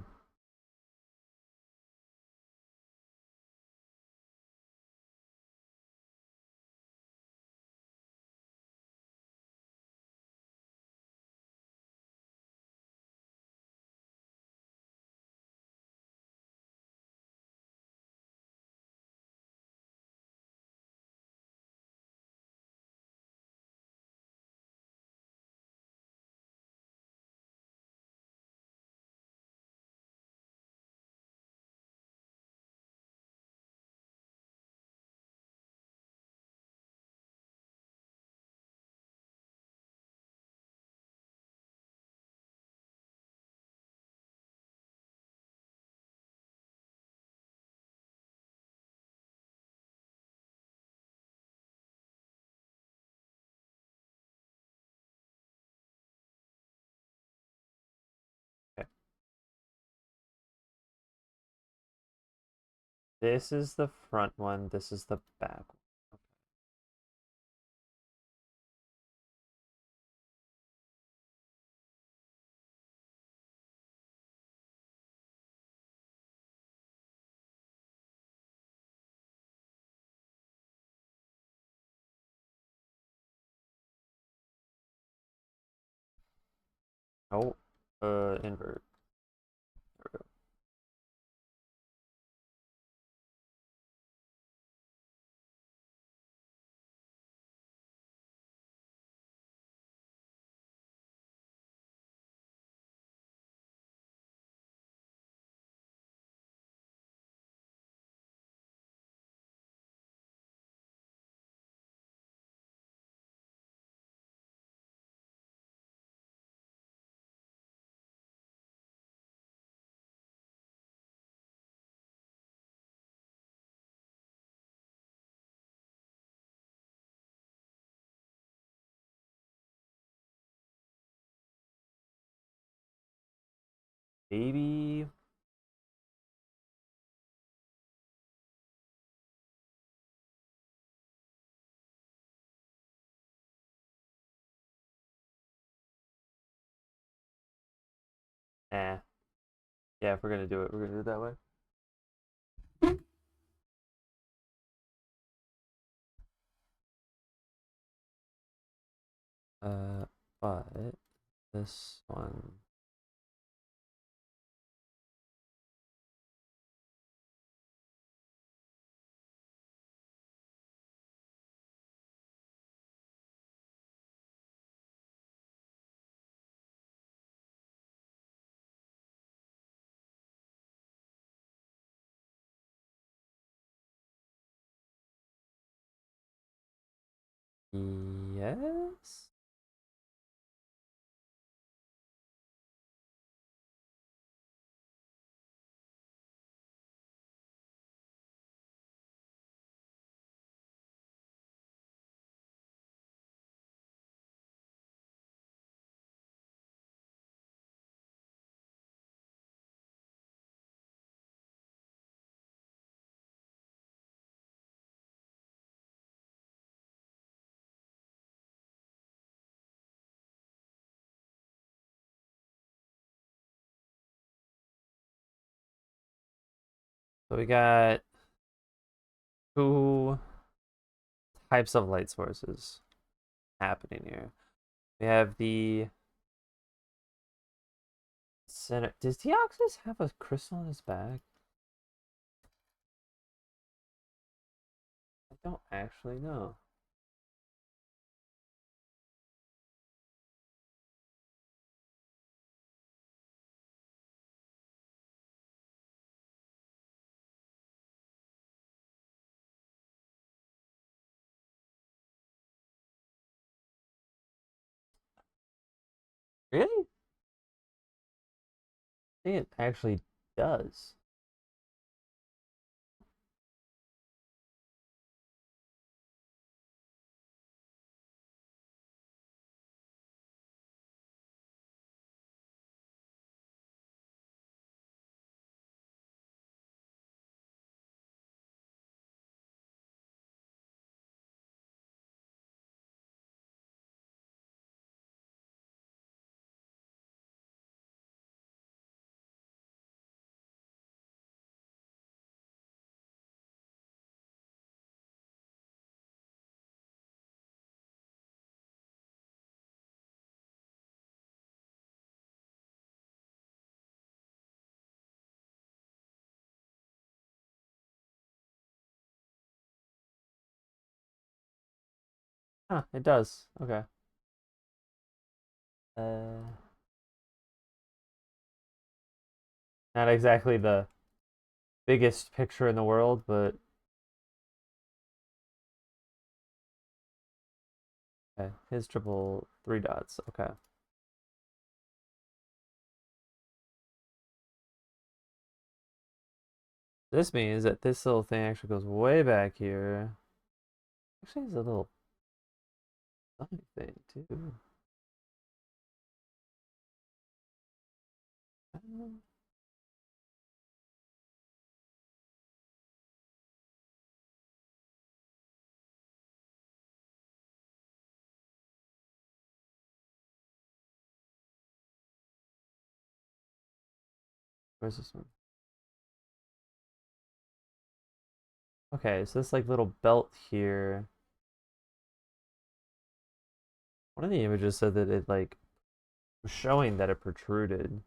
Okay. This is the front one. This is the back one. Oh, invert. There we go. Baby. Eh. Yeah, if we're gonna do it, we're gonna do it that way. But this one. Yes. So we got two types of light sources happening here. We have the center. Does Deoxys have a crystal on his back? I don't actually know. Really? I think it actually does. Huh, it does. Okay. Uh, Not exactly the biggest picture in the world, but okay. His triple three dots. Okay. This means that this little thing actually goes way back here. Actually, has a little funny thing too. Where's this one? Okay, so this like little belt here. One of the images said that it like was showing that it protruded.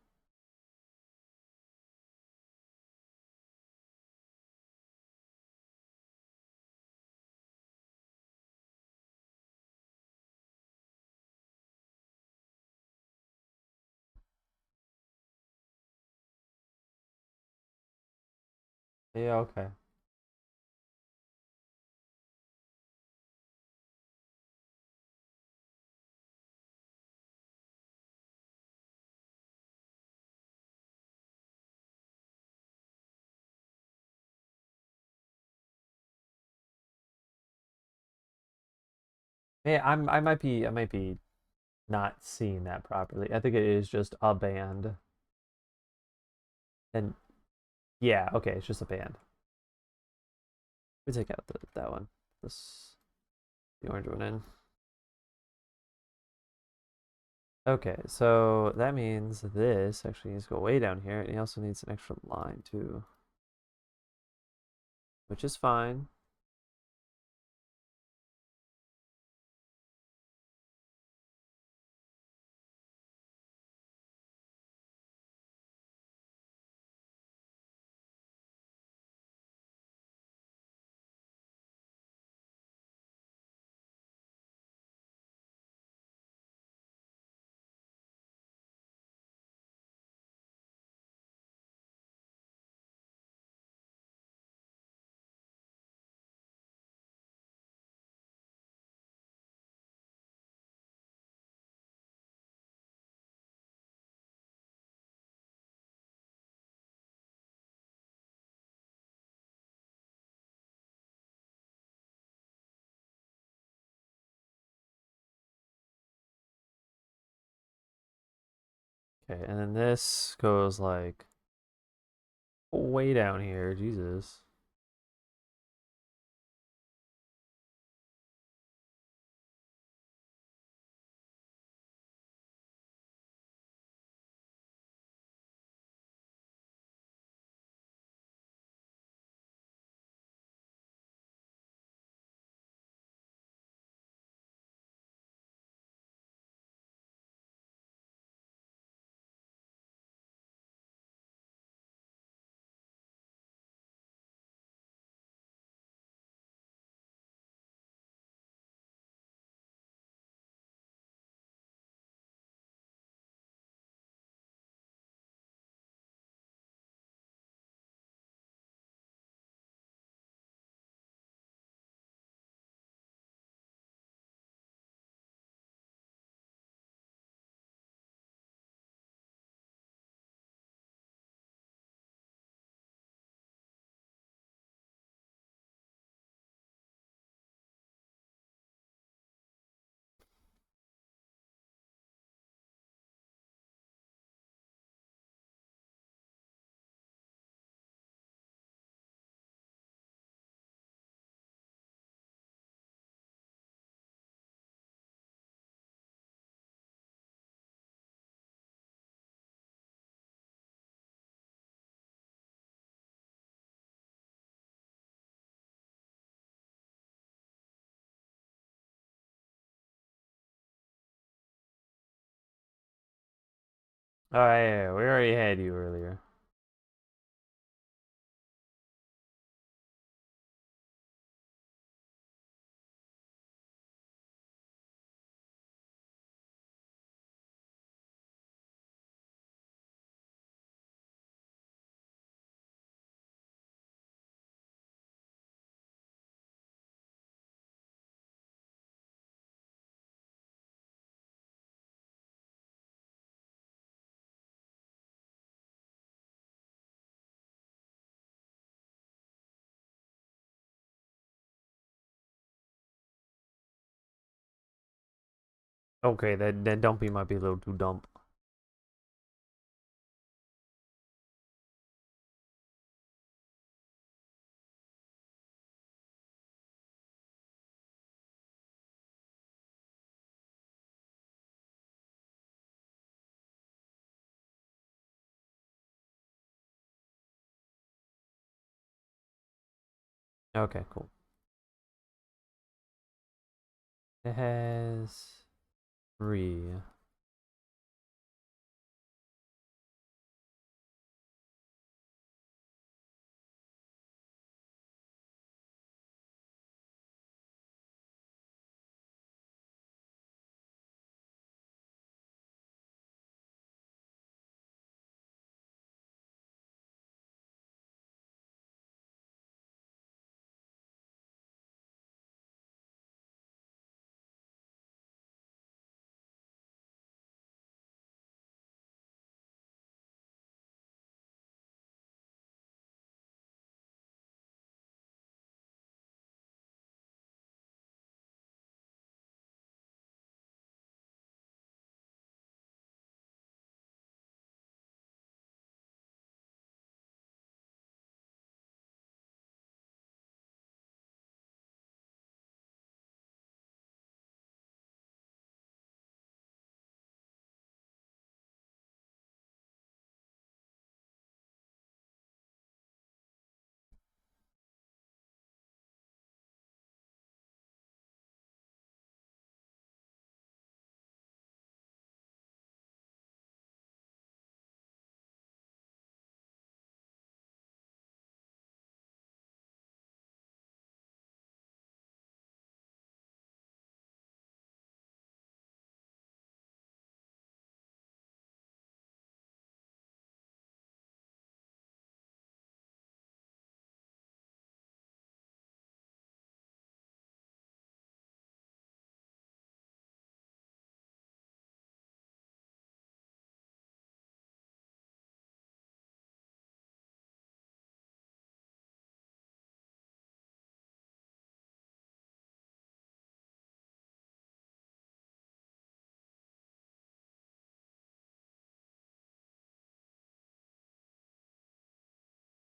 Yeah, okay. Yeah, I might be not seeing that properly. I think it is just a band. And yeah, okay, it's just a band. We take out that one. This the orange one in. Okay, so that means this actually needs to go way down here, and he also needs an extra line too, which is fine. Okay, and then this goes like way down here. Jesus. Oh yeah, we already had you earlier. Okay, that dumpy might be a little too dump. Okay, cool. It has three.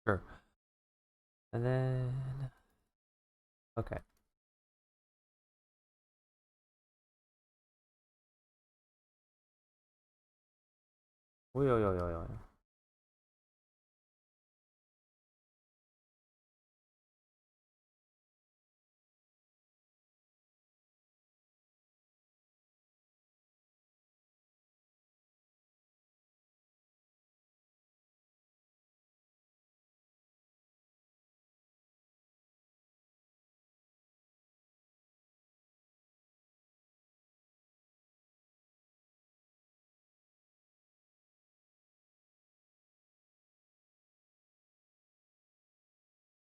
Sure. And then okay. Yo yo yo yo yo.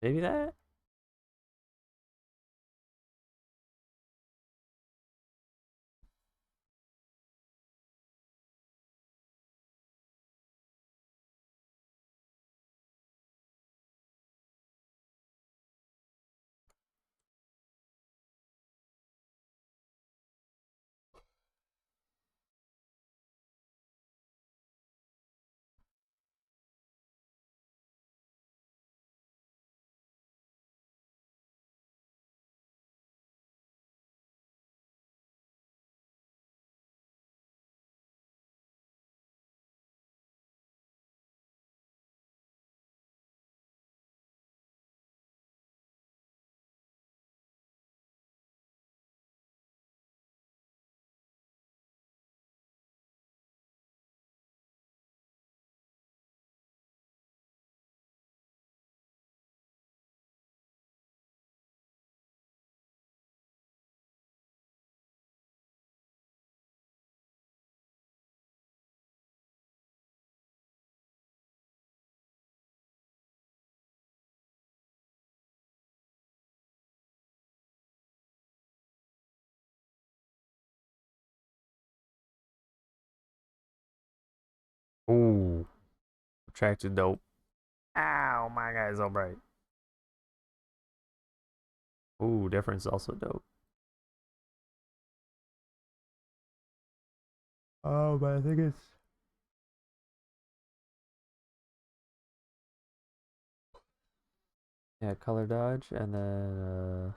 Maybe that? Ooh, attracted dope. Ow, my guy's so bright. Ooh, difference also dope. Oh, but I think it's yeah, color dodge, and then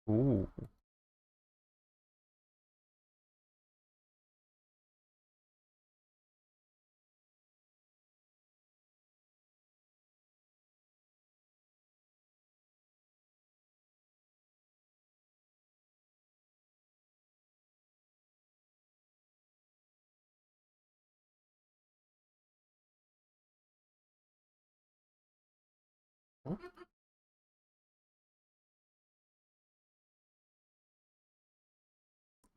Ooh.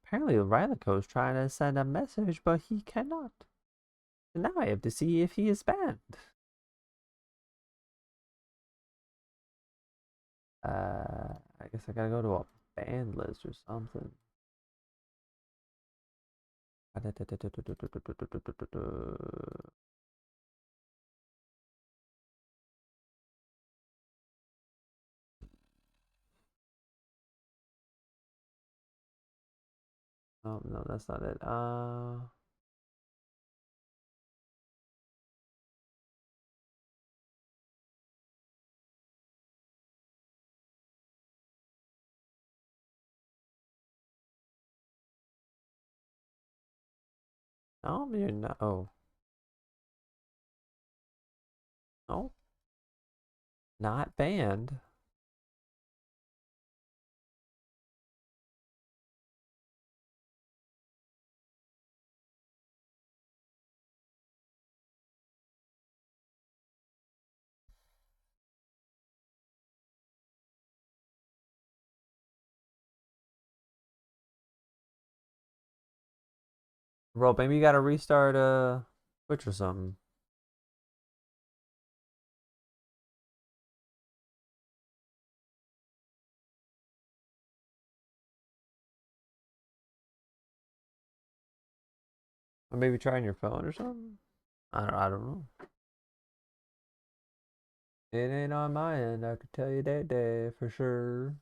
Apparently, Rylico is trying to send a message, but he cannot. And now I have to see if he is banned. I guess I gotta go to a banned list or something. Oh no, that's not it. No, you're not. Oh, no, not banned. Bro, maybe you gotta restart Twitch or something. Or maybe try on your phone or something. I don't know. It ain't on my end. I could tell you that day for sure.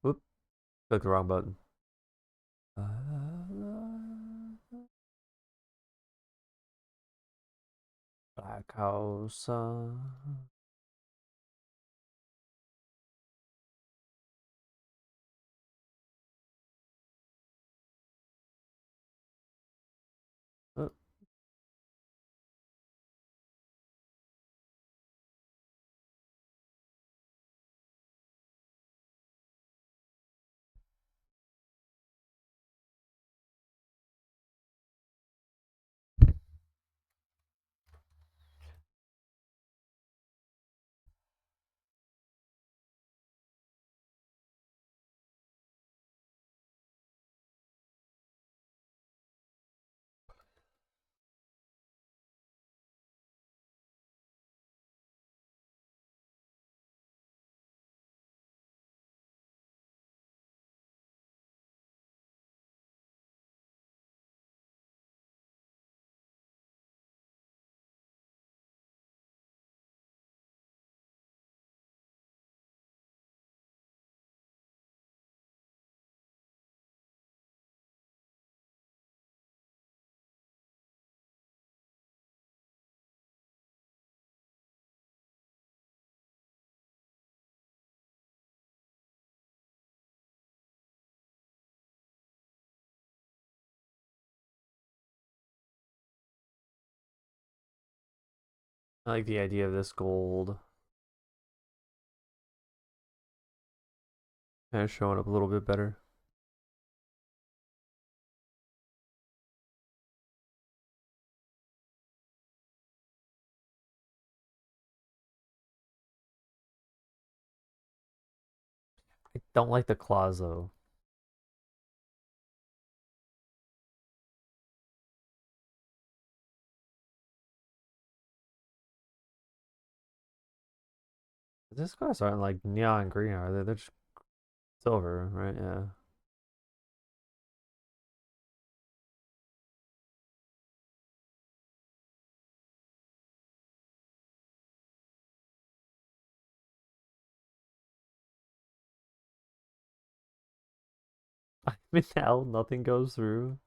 Whoop! Clicked the wrong button. Black House. Oh, I like the idea of this gold. Kind of showing up a little bit better. I don't like the claws though. This glass aren't like neon green, are they? They're just silver, right? Yeah. I mean, hell, nothing goes through.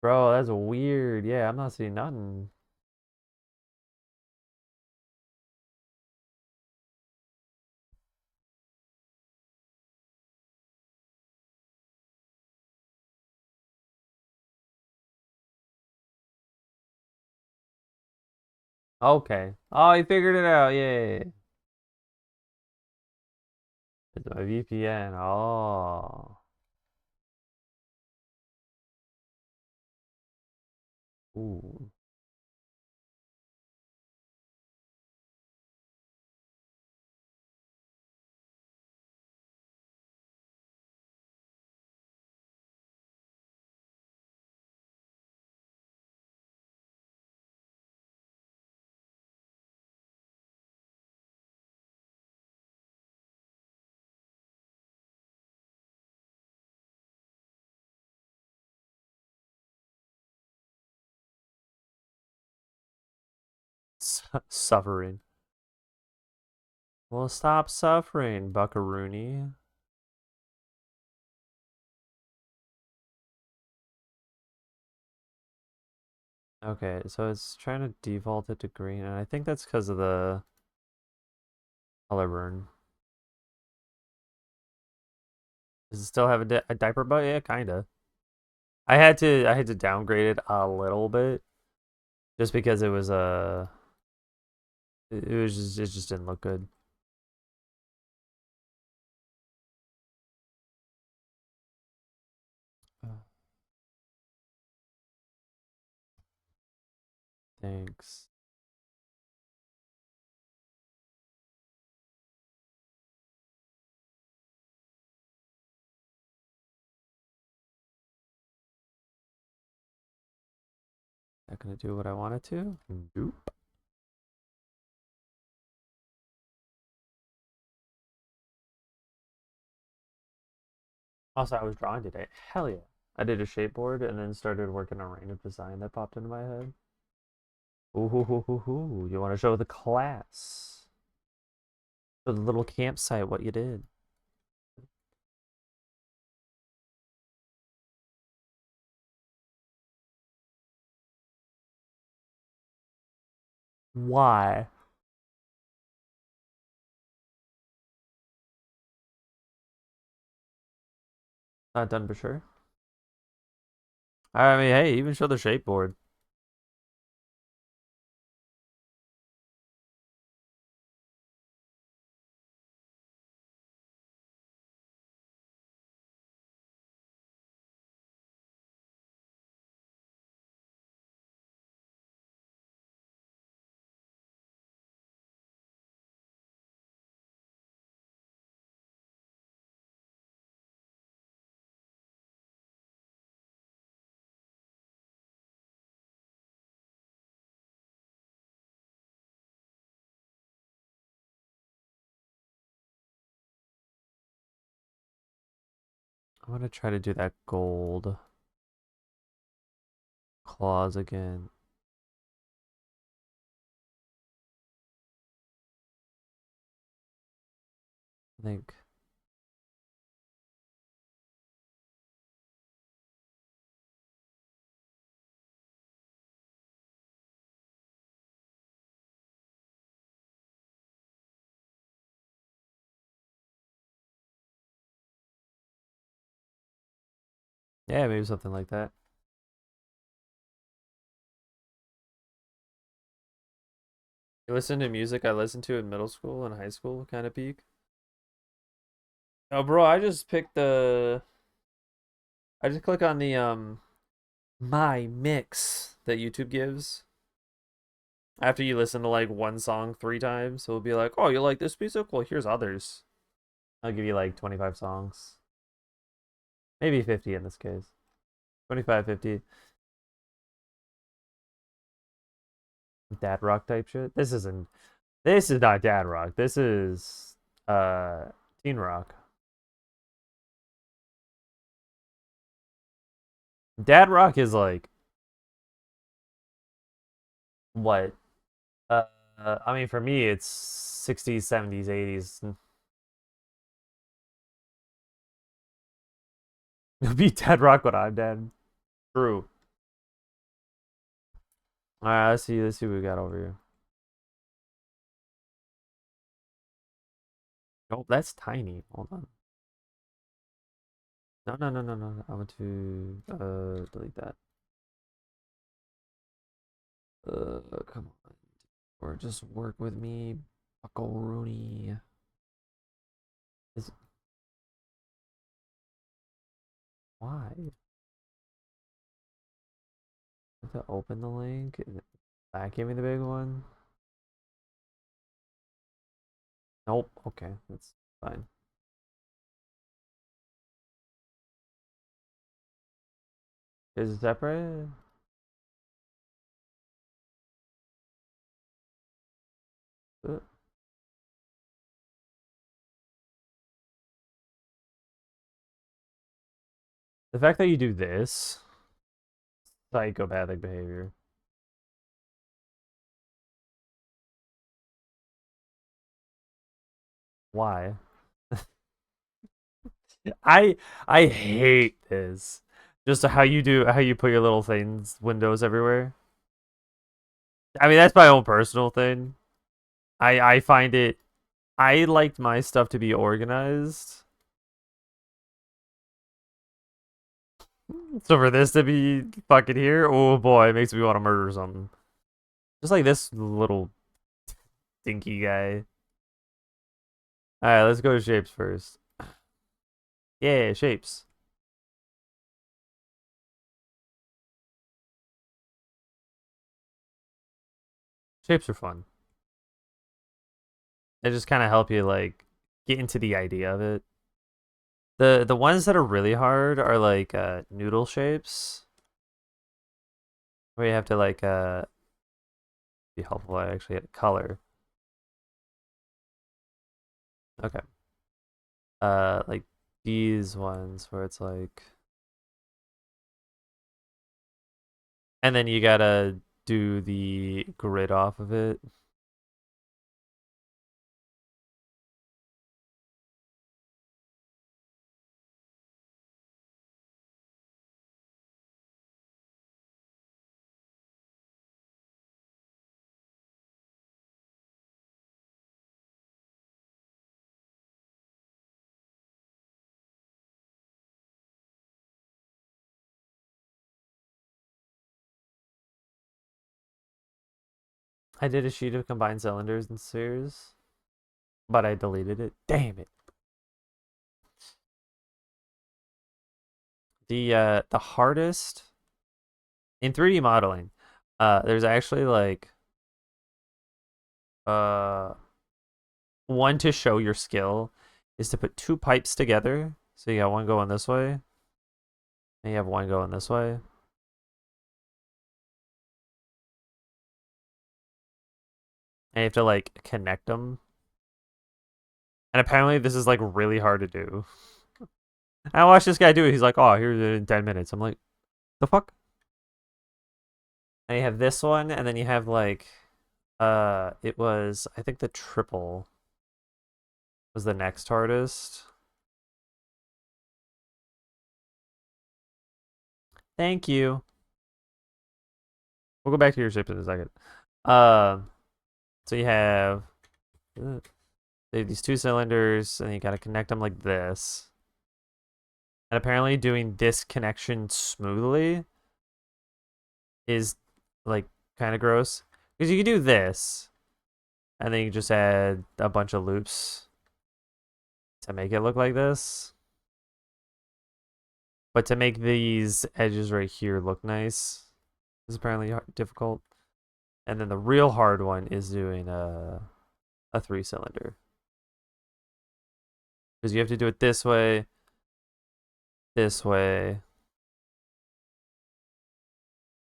Bro, that's weird. Yeah, I'm not seeing nothing. Okay. Oh, he figured it out. Yeah. It's my VPN. Oh. Ooh. Suffering. Well, stop suffering, Buckaroony. Okay, so it's trying to default it to green, and I think that's because of the color burn. Does it still have a diaper butt? Yeah, kinda. I had to downgrade it a little bit just because it just didn't look good. Thanks. Not gonna do what I wanted to? Nope. Also, I was drawing today. Hell yeah. I did a shape board and then started working on random design that popped into my head. Ooh, hoo, hoo, hoo, hoo. You want to show the class? The little campsite what you did. Why? Not done for sure. I mean, hey, even show the shape board. I'm gonna try to do that gold claws again. I think. Yeah, maybe something like that. You listen to music I listened to in middle school and high school kind of peak. Oh, bro, I just click on the my mix that YouTube gives. After you listen to like one song 3 times, it'll be like, "Oh, you like this music? Well, here's others." I'll give you like 25 songs. Maybe 50 in this case. 25, 50. Dad rock type shit. This isn't This is not dad rock. This is uh teen rock. Dad rock is like what? Uh, I mean, for me, it's 60s, 70s, 80s. It'll be dad rock when I'm dead. True. All right, let's see. Let's see what we got over here. Oh, that's tiny. Hold on. No, no, no, no, no. I want to delete that. Come on. Or just work with me, Buckle Rooney. Is why? To open the link. That gave me the big one. Nope. Okay, that's fine. Is it separate? Uh, The fact that you do this, psychopathic behavior. Why? I I hate this. Just how you put your little things windows everywhere. I mean that's my own personal thing. I find it I liked my stuff to be organized. So for this to be fucking here, oh boy, it makes me want to murder something. Just like this little dinky guy. Alright, let's go to shapes first. Yeah, shapes. Shapes are fun. They just kind of help you like get into the idea of it. The ones that are really hard are like noodle shapes, where you have to like be helpful. I actually had color. Okay. Like these ones where it's like, and then you gotta do the grid off of it. I did a sheet of combined cylinders and spheres, but I deleted it. Damn it. The hardest in 3D modeling, there's actually like uh one to show your skill is to put two pipes together. So you got one going this way, and you have one going this way. And you have to like connect them. And apparently this is like really hard to do. I watched this guy do it. He's like, "Oh, here's it in 10 minutes." I'm like, "The fuck?" And you have this one, and then you have like it was I think the triple was the next hardest. Thank you. We'll go back to your shapes in a second. Um, so uh, you have these two cylinders, and you gotta connect them like this. And apparently, doing this connection smoothly is like kind of gross because you can do this, and then you just add a bunch of loops to make it look like this. But to make these edges right here look nice is apparently difficult. And then the real hard one is doing a three cylinder because you have to do it this way.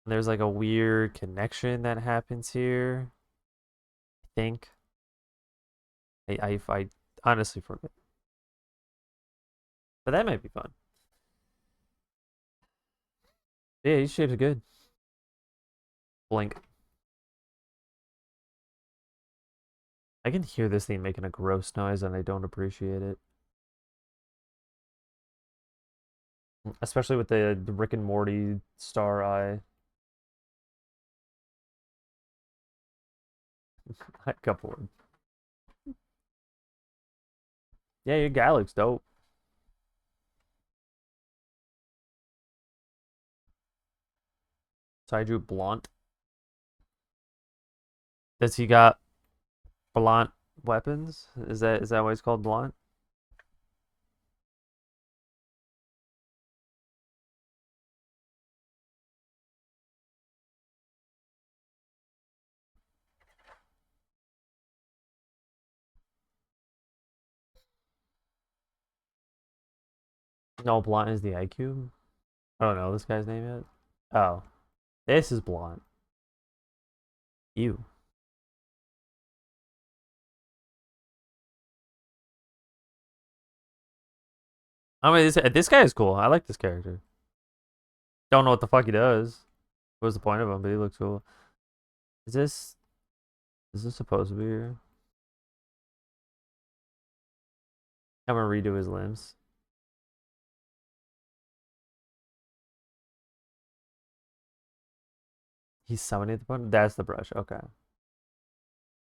And there's like a weird connection that happens here, I think. I honestly forget. But that might be fun. Yeah, these shapes are good. Blink. I can hear this thing making a gross noise and I don't appreciate it. Especially with the Rick and Morty star eye. I got bored. Yeah, your guy looks dope. So I drew blunt. Does he got blunt weapons? Is that why it's called blunt? No, blunt is the IQ. I don't know this guy's name yet. Oh, this is blunt. You. I mean, this guy is cool. I like this character. Don't know what the fuck he does. What's the point of him? But he looks cool. Is this is this supposed to be here? I'm gonna redo his limbs. He's summoning the button. That's the brush. Okay.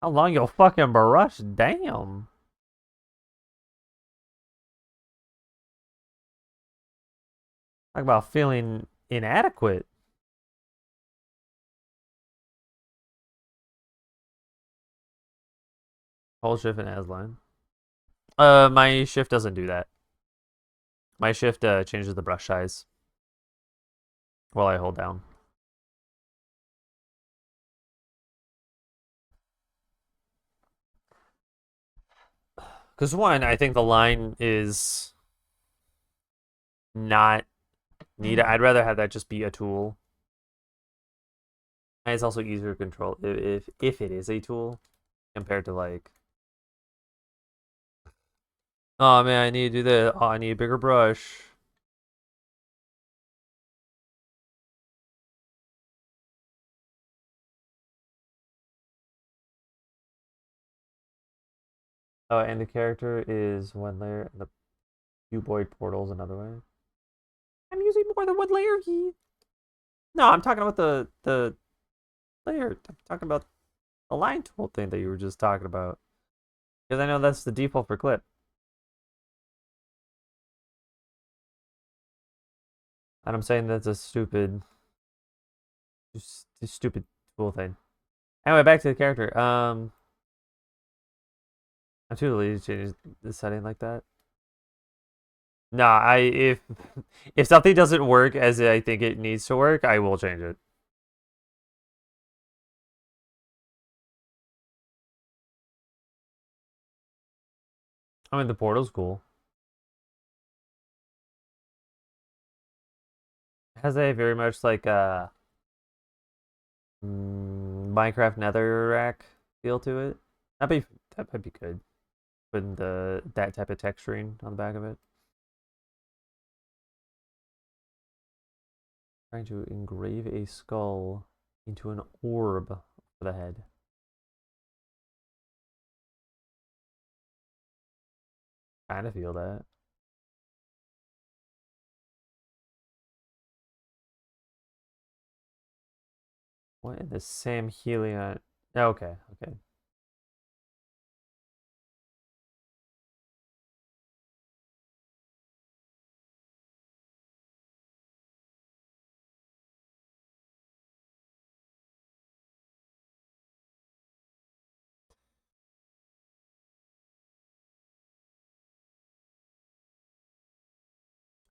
How long your fucking brush? Damn. Talk about feeling inadequate. Hold shift and Asline. My shift doesn't do that. My shift changes the brush size while I hold down. Because one, I think the line is not needed. I'd rather have that just be a tool. And it's also easier to control if it is a tool compared to like, oh man, I need to do that. Oh, I need a bigger brush. Oh, and the character is one layer, and the cuboid portal is another way. I'm using more than one layer key. No, I'm talking about the layer. I'm talking about the line tool thing that you were just talking about. Because I know that's the default for clip. And I'm saying that's a stupid tool thing. Anyway, back to the character. I'm too lazy to change the setting like that. Nah, if something doesn't work as I think it needs to work, I will change it. I mean, the portal's cool. It has a very much like Minecraft Netherrack feel to it. That might be good. Putting that type of texturing on the back of it. Trying to engrave a skull into an orb for the head. Kind of feel that. What in the Sam Helion? Okay, okay.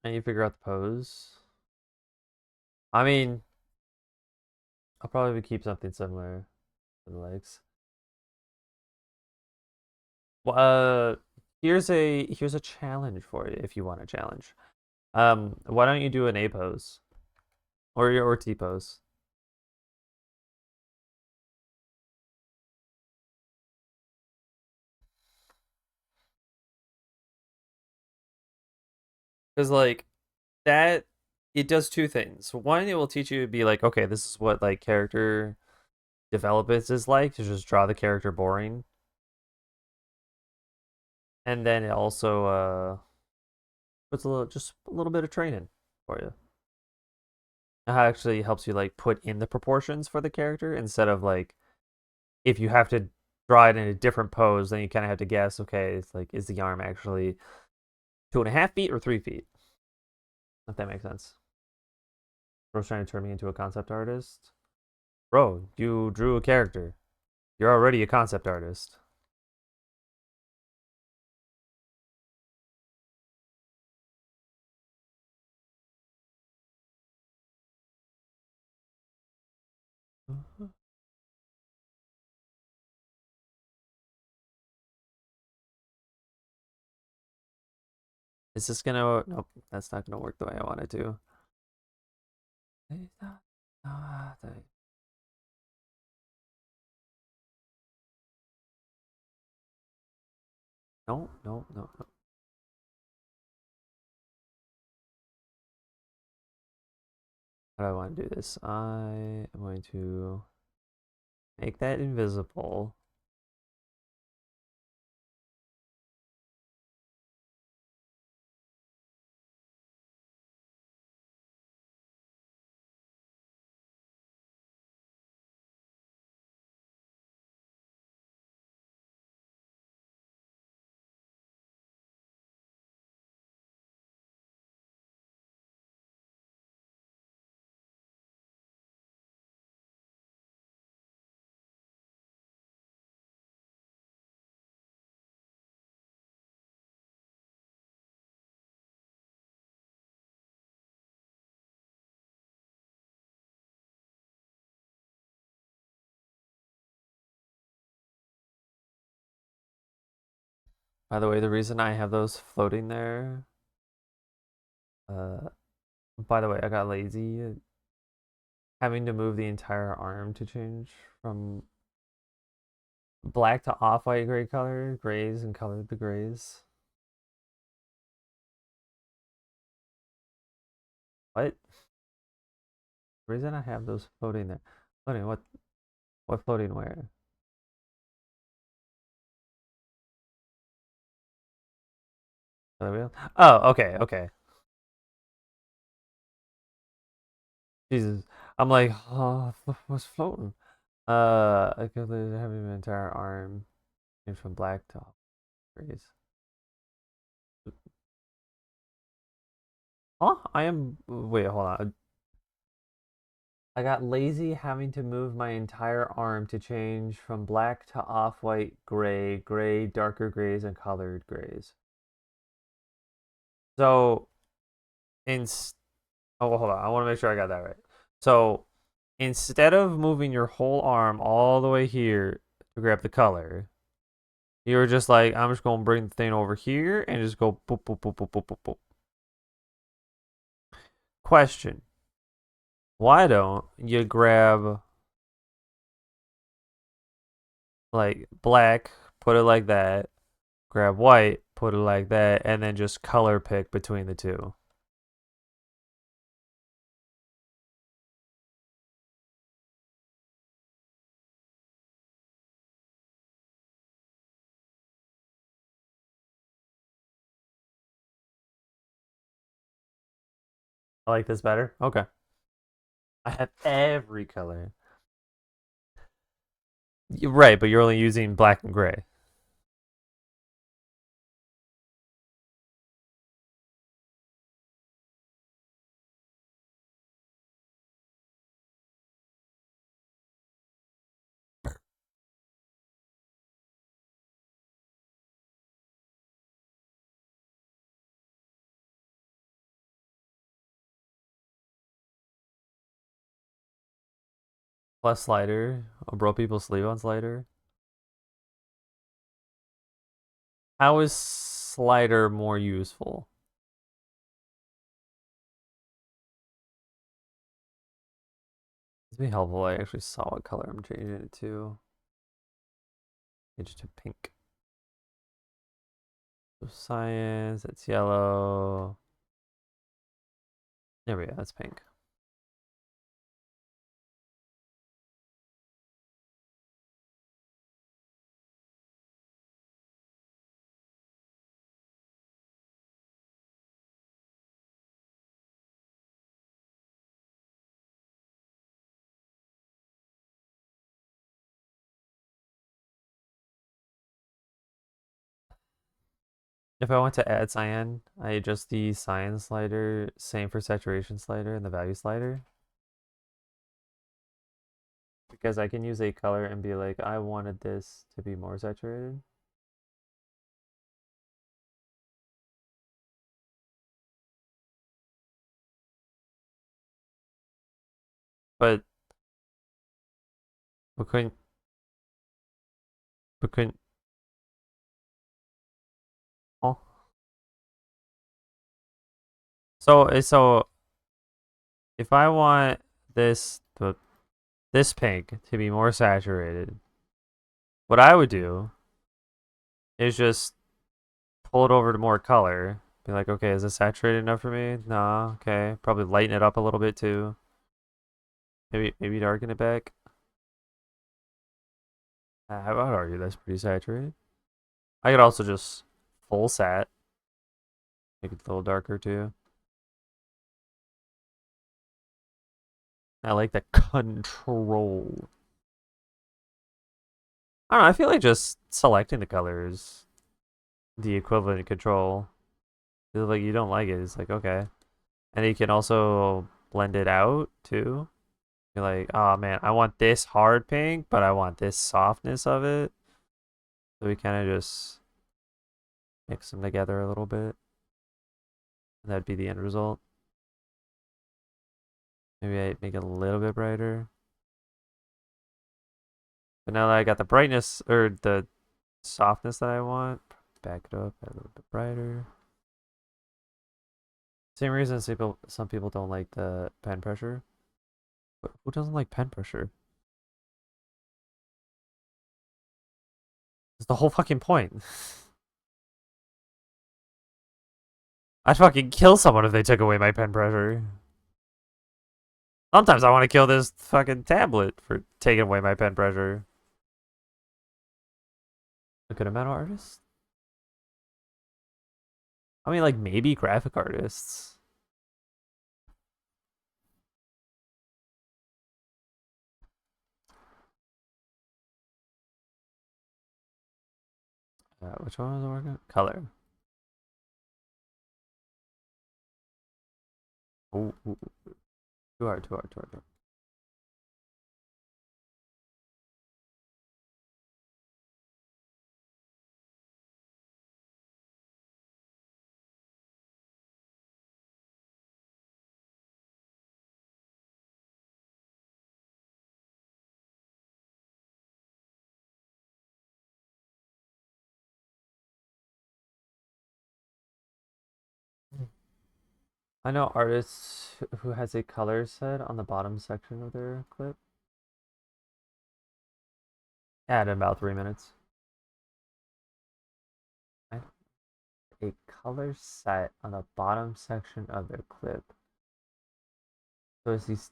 And you figure out the pose. I mean, I'll probably keep something similar for the legs. Well, here's a challenge for you if you want a challenge. Why don't you do an A pose or T pose? Because like that, it does two things. One, it will teach you to be like, okay, this is what like character development is like to just draw the character boring, and then it also puts just a little bit of training for you. It actually helps you like put in the proportions for the character instead of like if you have to draw it in a different pose, then you kind of have to guess. Okay, it's like is the arm actually 2.5 feet or 3 feet? If that makes sense. Bro's trying to turn me into a concept artist. Bro, you drew a character. You're already a concept artist. Is this gonna? Nope, that's not gonna work the way I want it to. No, no, no, no. How do I want to do this? I am going to make that invisible. By the way, the reason I have those floating there, uh, by the way, I got lazy having to move the entire arm to change from black to off-white gray color, grays, and colored the grays. What? The reason I have those floating there. Floating what? What floating where? Other wheel? Oh, okay, okay. Jesus. I'm like, oh, what's floating? I could have an entire arm changed from black to grays. Huh? I am. Wait, hold on. I got lazy having to move my entire arm to change from black to off-white gray, gray, darker grays, and colored grays. So, in oh, hold on. I want to make sure I got that right. So, instead of moving your whole arm all the way here to grab the color, you were just like, I'm just gonna bring the thing over here and just go boop boop boop boop boop boop boop. Question: why don't you grab like black, put it like that, grab white, put it like that, and then just color pick between the two? I like this better. Okay. I have every color. You're right, but you're only using black and gray. Plus slider. Oh, bro, people sleep on slider. How is slider more useful? It'd be helpful. I actually saw what color I'm changing it to. Change it to pink. So science, it's yellow. There we go. That's pink. If I want to add cyan, I adjust the cyan slider, same for saturation slider and the value slider. Because I can use a color and be like, I wanted this to be more saturated. But we couldn't, we couldn't, oh. So if I want this pink to be more saturated, what I would do is just pull it over to more color. Be like, okay, is this saturated enough for me? No, okay. Probably lighten it up a little bit too. Maybe darken it back. I would argue that's pretty saturated. I could also just full sat, make it a little darker too. I like the control. I don't know, I feel like just selecting the colors, the equivalent control. Feel like you don't like it, it's like, okay. And you can also blend it out too. You're like, oh man, I want this hard pink, but I want this softness of it. So we kind of just mix them together a little bit. And that'd be the end result. Maybe I make it a little bit brighter. But now that I got the brightness or the softness that I want, back it up a little bit brighter. Same reason some people don't like the pen pressure. But who doesn't like pen pressure? It's the whole fucking point. I'd fucking kill someone if they took away my pen pressure. Sometimes I want to kill this fucking tablet for taking away my pen pressure. A good amount of artists? I mean, like, maybe graphic artists. Which one was I working on? Color. Ooh, ooh, ooh. Too hard, too hard, too hard. I know artists who has a color set on the bottom section of their clip. Add in about 3 minutes. A color set on the bottom section of their clip. So it's these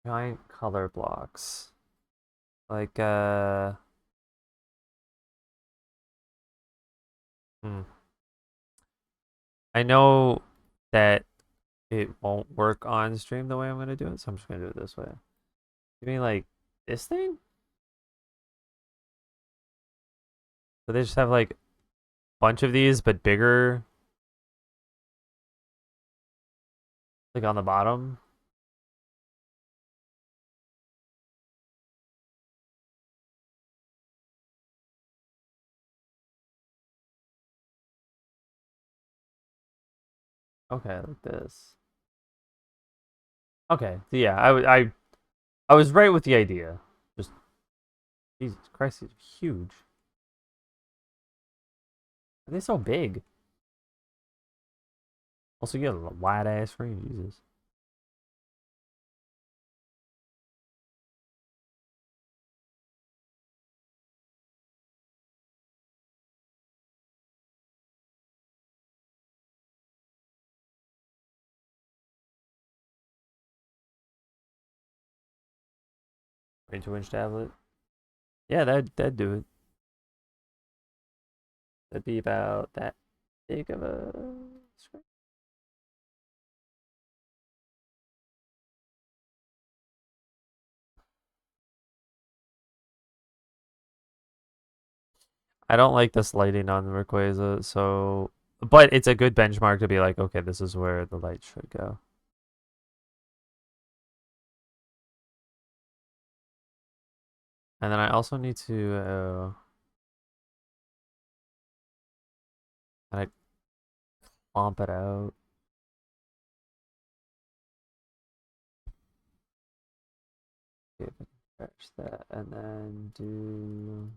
giant color blocks. Like, hmm. I know that it won't work on stream the way I'm gonna do it, so I'm just gonna do it this way. You mean like this thing? So they just have like a bunch of these, but bigger, like on the bottom. Okay, like this. Okay, so yeah, I was right with the idea. Just Jesus Christ, it's huge. Are they so big? Also, you got a wide ass screen, Jesus. 22-inch tablet. Yeah, that'd do it. That'd be about that big of a screen. I don't like this lighting on the Rayquaza, so but it's a good benchmark to be like, okay, this is where the light should go. And then I also need to kind of clump it out. See if I can catch that, and then do.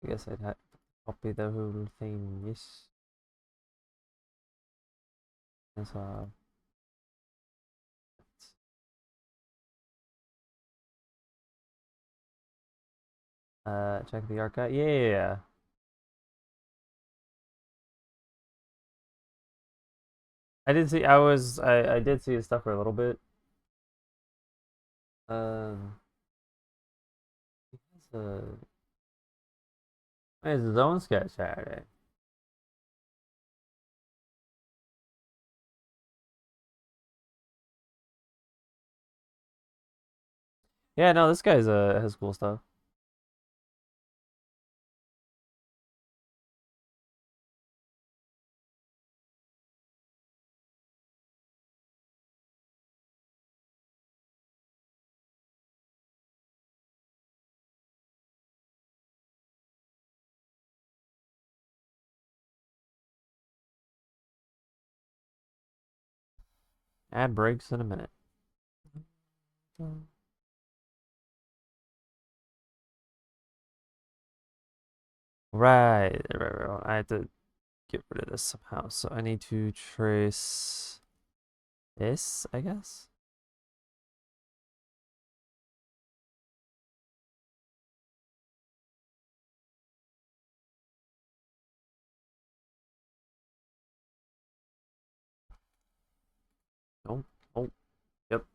I guess I'd have to copy the whole thing. Yes. That's check the archive. Yeah. I did see. I did see his stuff for a little bit. Um. He has his own sketch Saturday. Yeah, no, this guy's has cool stuff. Ad breaks in a minute. Right. I had to get rid of this somehow, so I need to trace this, I guess. Nope. Oh, yep.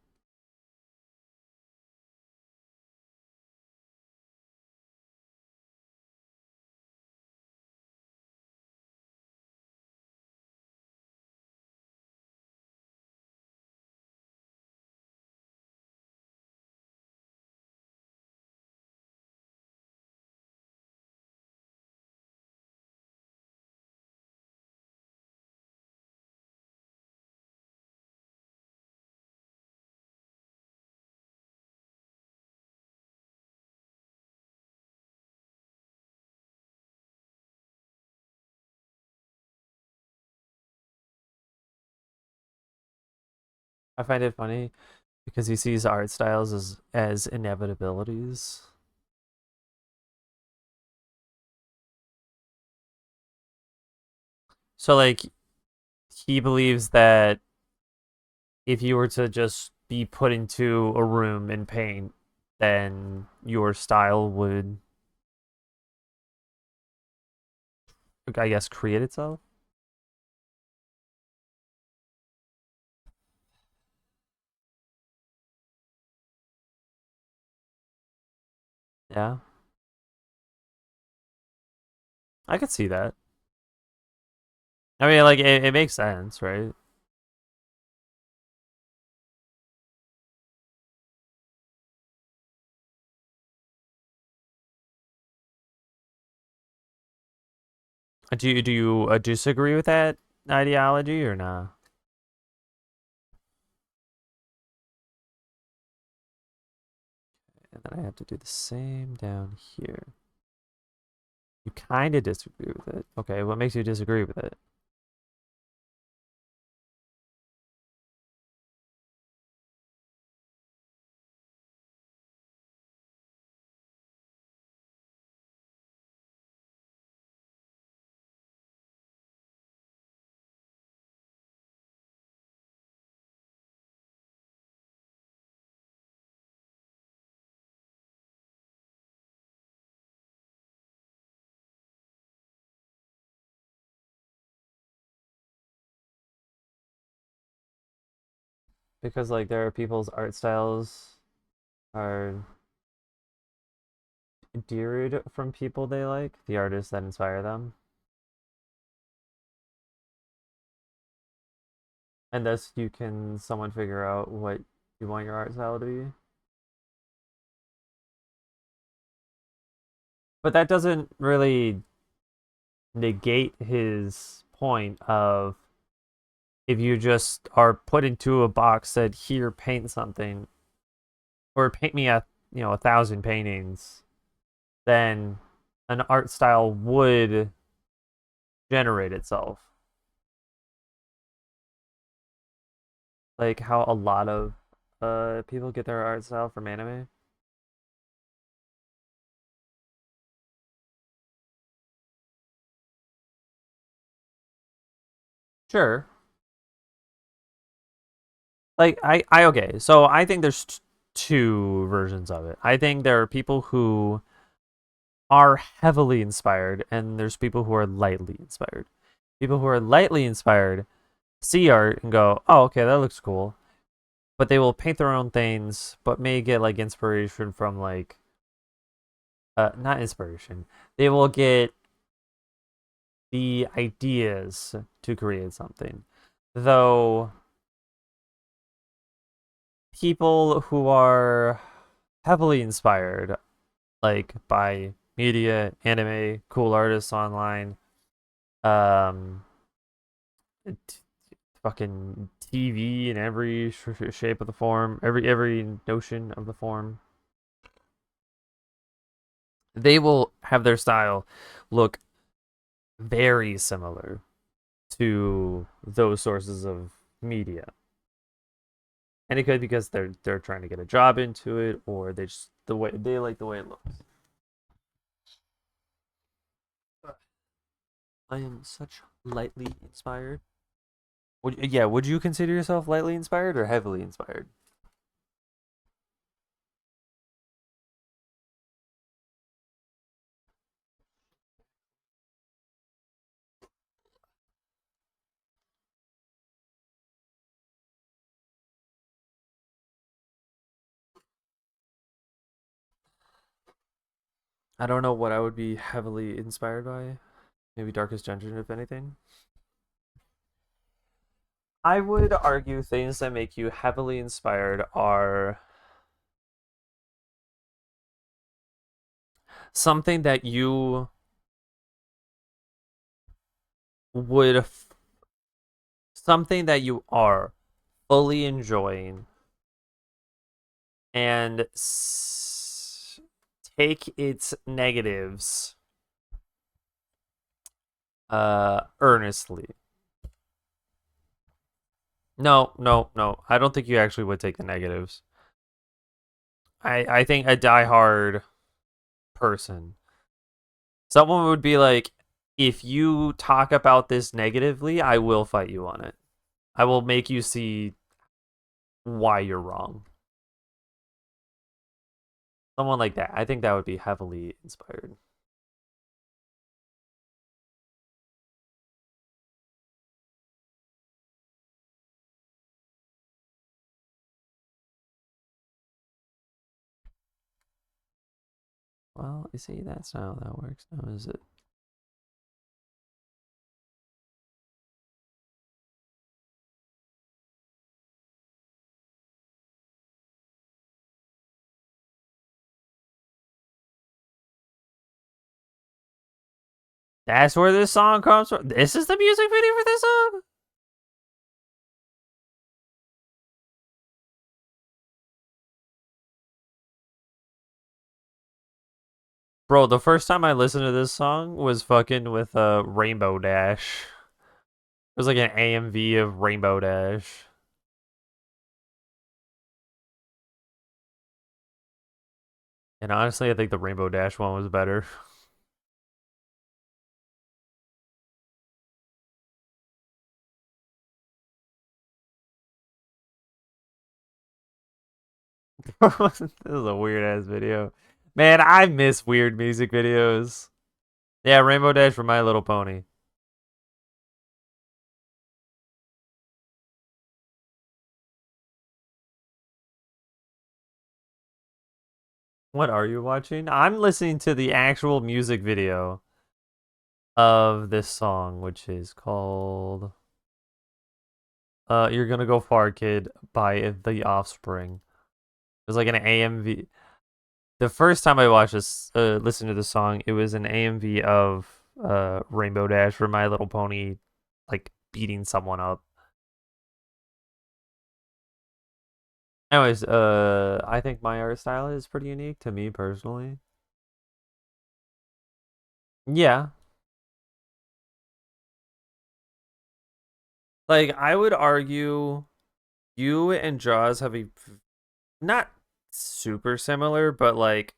I find it funny because he sees art styles as inevitabilities. So like he believes that if you were to just be put into a room and paint, then your style would, I guess, create itself. Yeah, I could see that. I mean, like it makes sense, right? Do you disagree with that ideology or not? And then I have to do the same down here. You kind of disagree with it. Okay, what makes you disagree with it? because like there are people's art styles are derived from people they like, the artists that inspire them, and thus you can somewhat figure out what you want your art style to be. But that doesn't really negate his point of if you just are put into a box that here paint something or paint me a 1,000 paintings, then an art style would generate itself. Like how a lot of people get their art style from anime. Sure. Like I okay, so I think there's two versions of it. I think there are people who are heavily inspired and there's people who are lightly inspired. People who are lightly inspired see art and go, "Oh, okay, that looks cool." But they will paint their own things, but may get like inspiration from like not inspiration. They will get the ideas to create something. Though people who are heavily inspired like by media, anime, cool artists online, um t- fucking TV in every shape of the form, every notion of the form. They will have their style look very similar to those sources of media. And it could be because they're trying to get a job into it or they just the way they like the way it looks. I am such lightly inspired. Would you consider yourself lightly inspired or heavily inspired? I don't know what I would be heavily inspired by. Maybe Darkest Dungeon, if anything. I would argue things that make you heavily inspired are something that you would, something that you are fully enjoying and take its negatives earnestly. No, no, no. I don't think you actually would take the negatives. I think a diehard person, someone would be like, if you talk about this negatively, I will fight you on it. I will make you see why you're wrong. Someone like that. I think that would be heavily inspired. Well, you see, that's not how that works now, is it? That's where this song comes from. This is the music video for this song? Bro, the first time I listened to this song was fucking with Rainbow Dash. It was like an AMV of Rainbow Dash. And honestly, I think the Rainbow Dash one was better. This is a weird ass video. Man, I miss weird music videos. Yeah, Rainbow Dash for My Little Pony. What are you watching? I'm listening to the actual music video of this song, which is called You're Gonna Go Far Kid by The Offspring. It was like an AMV. The first time I watched this, listened to the song, it was an AMV of Rainbow Dash for My Little Pony, like beating someone up. Anyways, I think my art style is pretty unique to me personally. Yeah, like I would argue you and Jaws have a not super similar, but like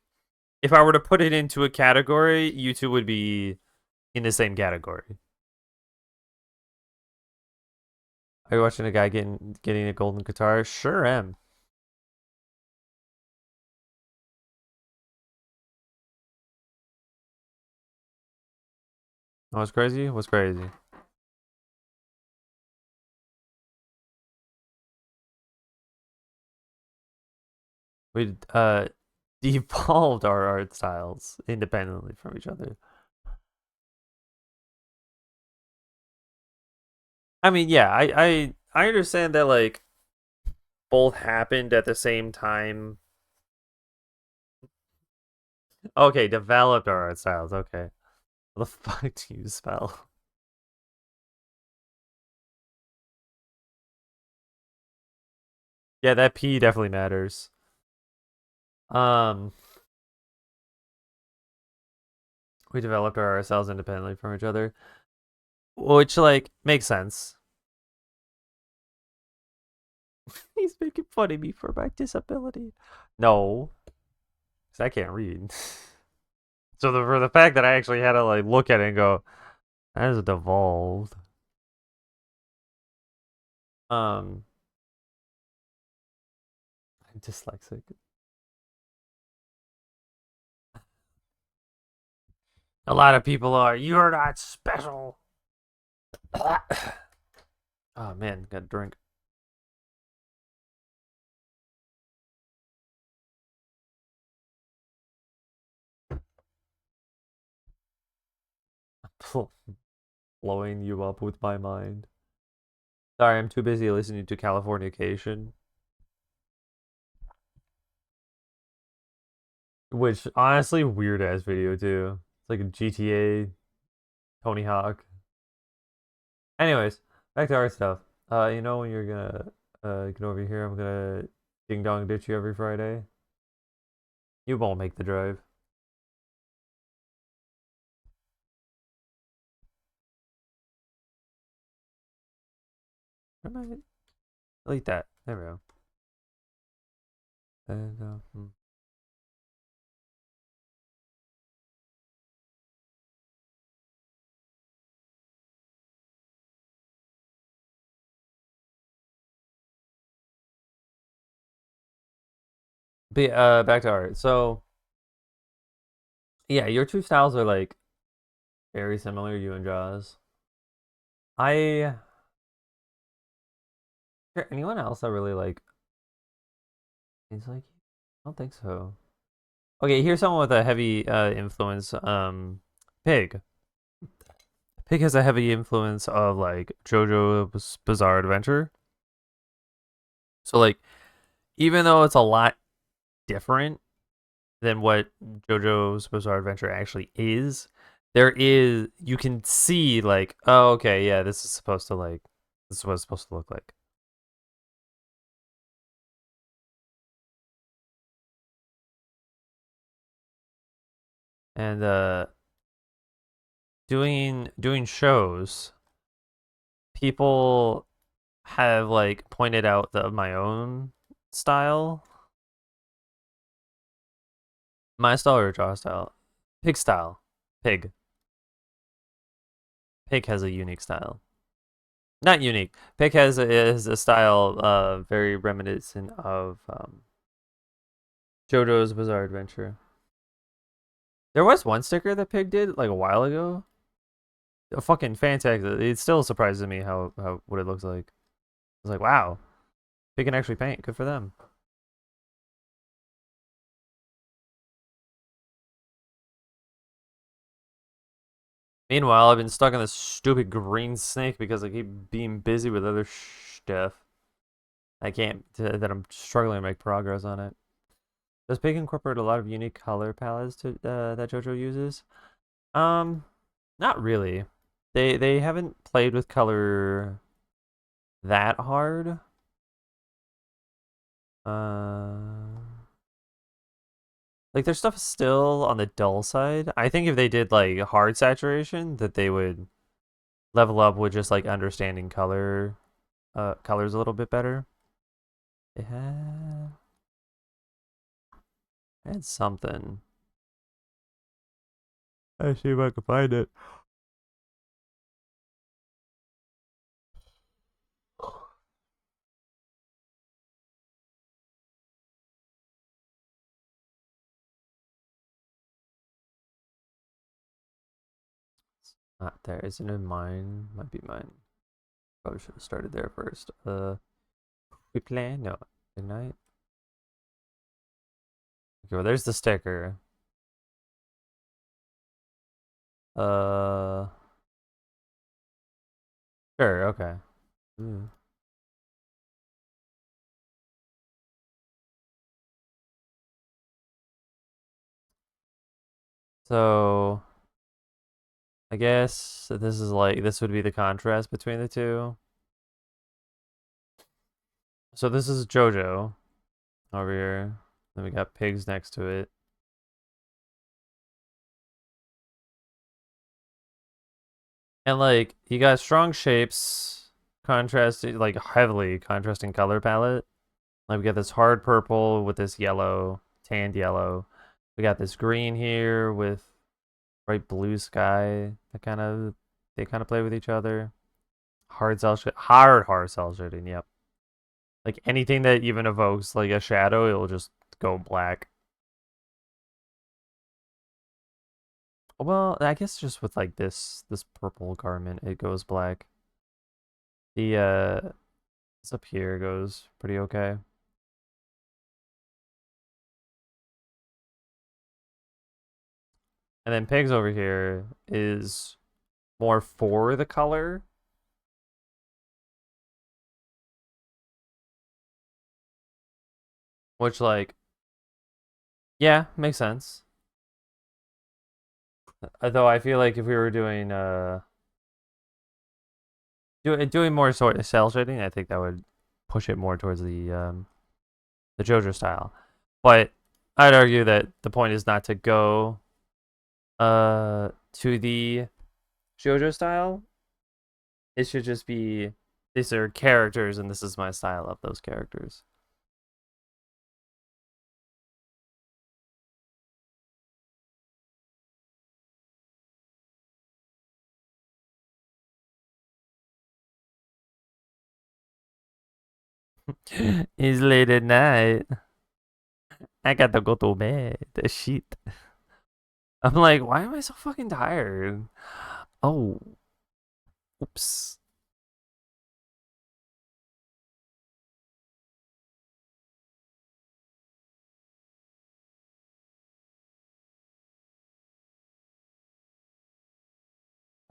if I were to put it into a category, you two would be in the same category. Are you watching a guy getting a golden guitar? Sure am. What's crazy? What's crazy? We devolved our art styles independently from each other. I mean, yeah, I understand that like both happened at the same time. Okay, developed our art styles. Okay. What the fuck do you spell? Yeah, that P definitely matters. Um, we developed our art styles independently from each other, which like makes sense. He's making fun of me for my disability. No, because I can't read. So for the fact that I actually had to like look at it and go, that is devolved. Um, I'm dyslexic. A lot of people are. You're not special. Oh man, got a drink. Blowing you up with my mind. Sorry, I'm too busy listening to Californication, which honestly weird ass video too. It's like a GTA Tony Hawk. Anyways, back to our stuff. You know when you're gonna get over here, I'm gonna ding dong ditch you every Friday. You won't make the drive. Where am I? Delete that. There we go. And, back to art. So yeah, your two styles are like very similar, you and Jaws. I there anyone else that really like is like I don't think so. Okay, here's someone with a heavy influence. Pig. Pig has a heavy influence of like JoJo's Bizarre Adventure. So like even though it's a lot different than what JoJo's Bizarre Adventure actually is, there is you can see like, oh okay, yeah, this is what it's supposed to look like. And doing shows, people have like pointed out my own style. My style or Jaw style? Pig style. Pig. Pig has a unique style. Not unique. Pig is a style very reminiscent of JoJo's Bizarre Adventure. There was one sticker that Pig did like a while ago. A fucking fantastic. It still surprises me how what it looks like. It's like wow, Pig can actually paint. Good for them. Meanwhile, I've been stuck in this stupid green snake because I keep being busy with other stuff. I can't, that I'm struggling to make progress on it. Does Pig incorporate a lot of unique color palettes to that JoJo uses? Um, Not really. They haven't played with color that hard. Uh, like their stuff is still on the dull side. I think if they did like hard saturation, that they would level up with just like understanding colors a little bit better. They had something. Let's see if I can find it. Not there. Is it in mine? Might be mine. Probably should have started there first. We plan? No. Good night. Okay, well there's the sticker. Uh sure, okay. Mm. So I guess this is like this would be the contrast between the two. So this is JoJo over here. Then we got pigs next to it. And like you got strong shapes, contrasting like heavily contrasting color palette. Like we got this hard purple with this yellow, tanned yellow. We got this green here with bright blue sky. They kind of play with each other. Hard cell shading. Yep. Like anything that even evokes like a shadow, it'll just go black. Well, I guess just with like this purple garment, it goes black. The this up here goes pretty okay. And then pigs over here is more for the color, which like yeah, makes sense. Though I feel like if we were doing doing more sort of cell shading, I think that would push it more towards the JoJo style. But I'd argue that the point is not to go to the JoJo style. It should just be these are characters and this is my style of those characters. It's late at night. I got to go to bed. Shit. I'm like, why am I so fucking tired? Oh, oops.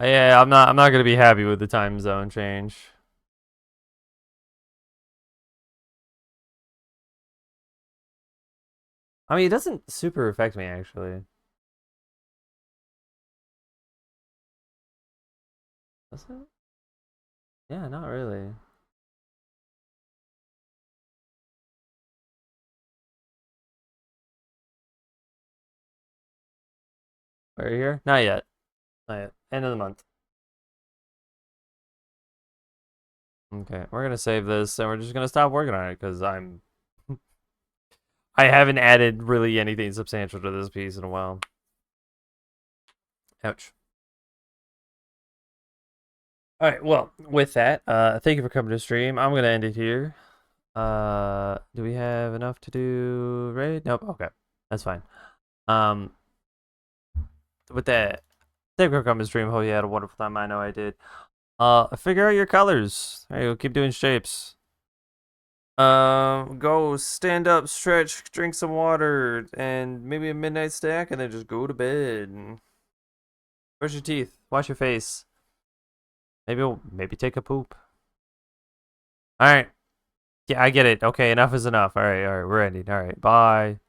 Yeah, I'm not gonna be happy with the time zone change. I mean, it doesn't super affect me actually. Does it? Yeah, not really. Are you here? Not yet. Not yet. End of the month. Okay, we're gonna save this and we're just gonna stop working on it because I haven't added really anything substantial to this piece in a while. Ouch. All right, well, with that, thank you for coming to stream. I'm gonna end it here. Do we have enough to do raid? Nope. Okay, that's fine. Um, with that, thank you for coming to stream. Hope you had a wonderful time. I know I did. Figure out your colors. All right, we'll keep doing shapes. Go stand up, stretch, drink some water, and maybe a midnight snack, and then just go to bed. Brush your teeth. Wash your face. Maybe take a poop. All right. Yeah, I get it. Okay, enough is enough. All right, we're ending. All right, bye.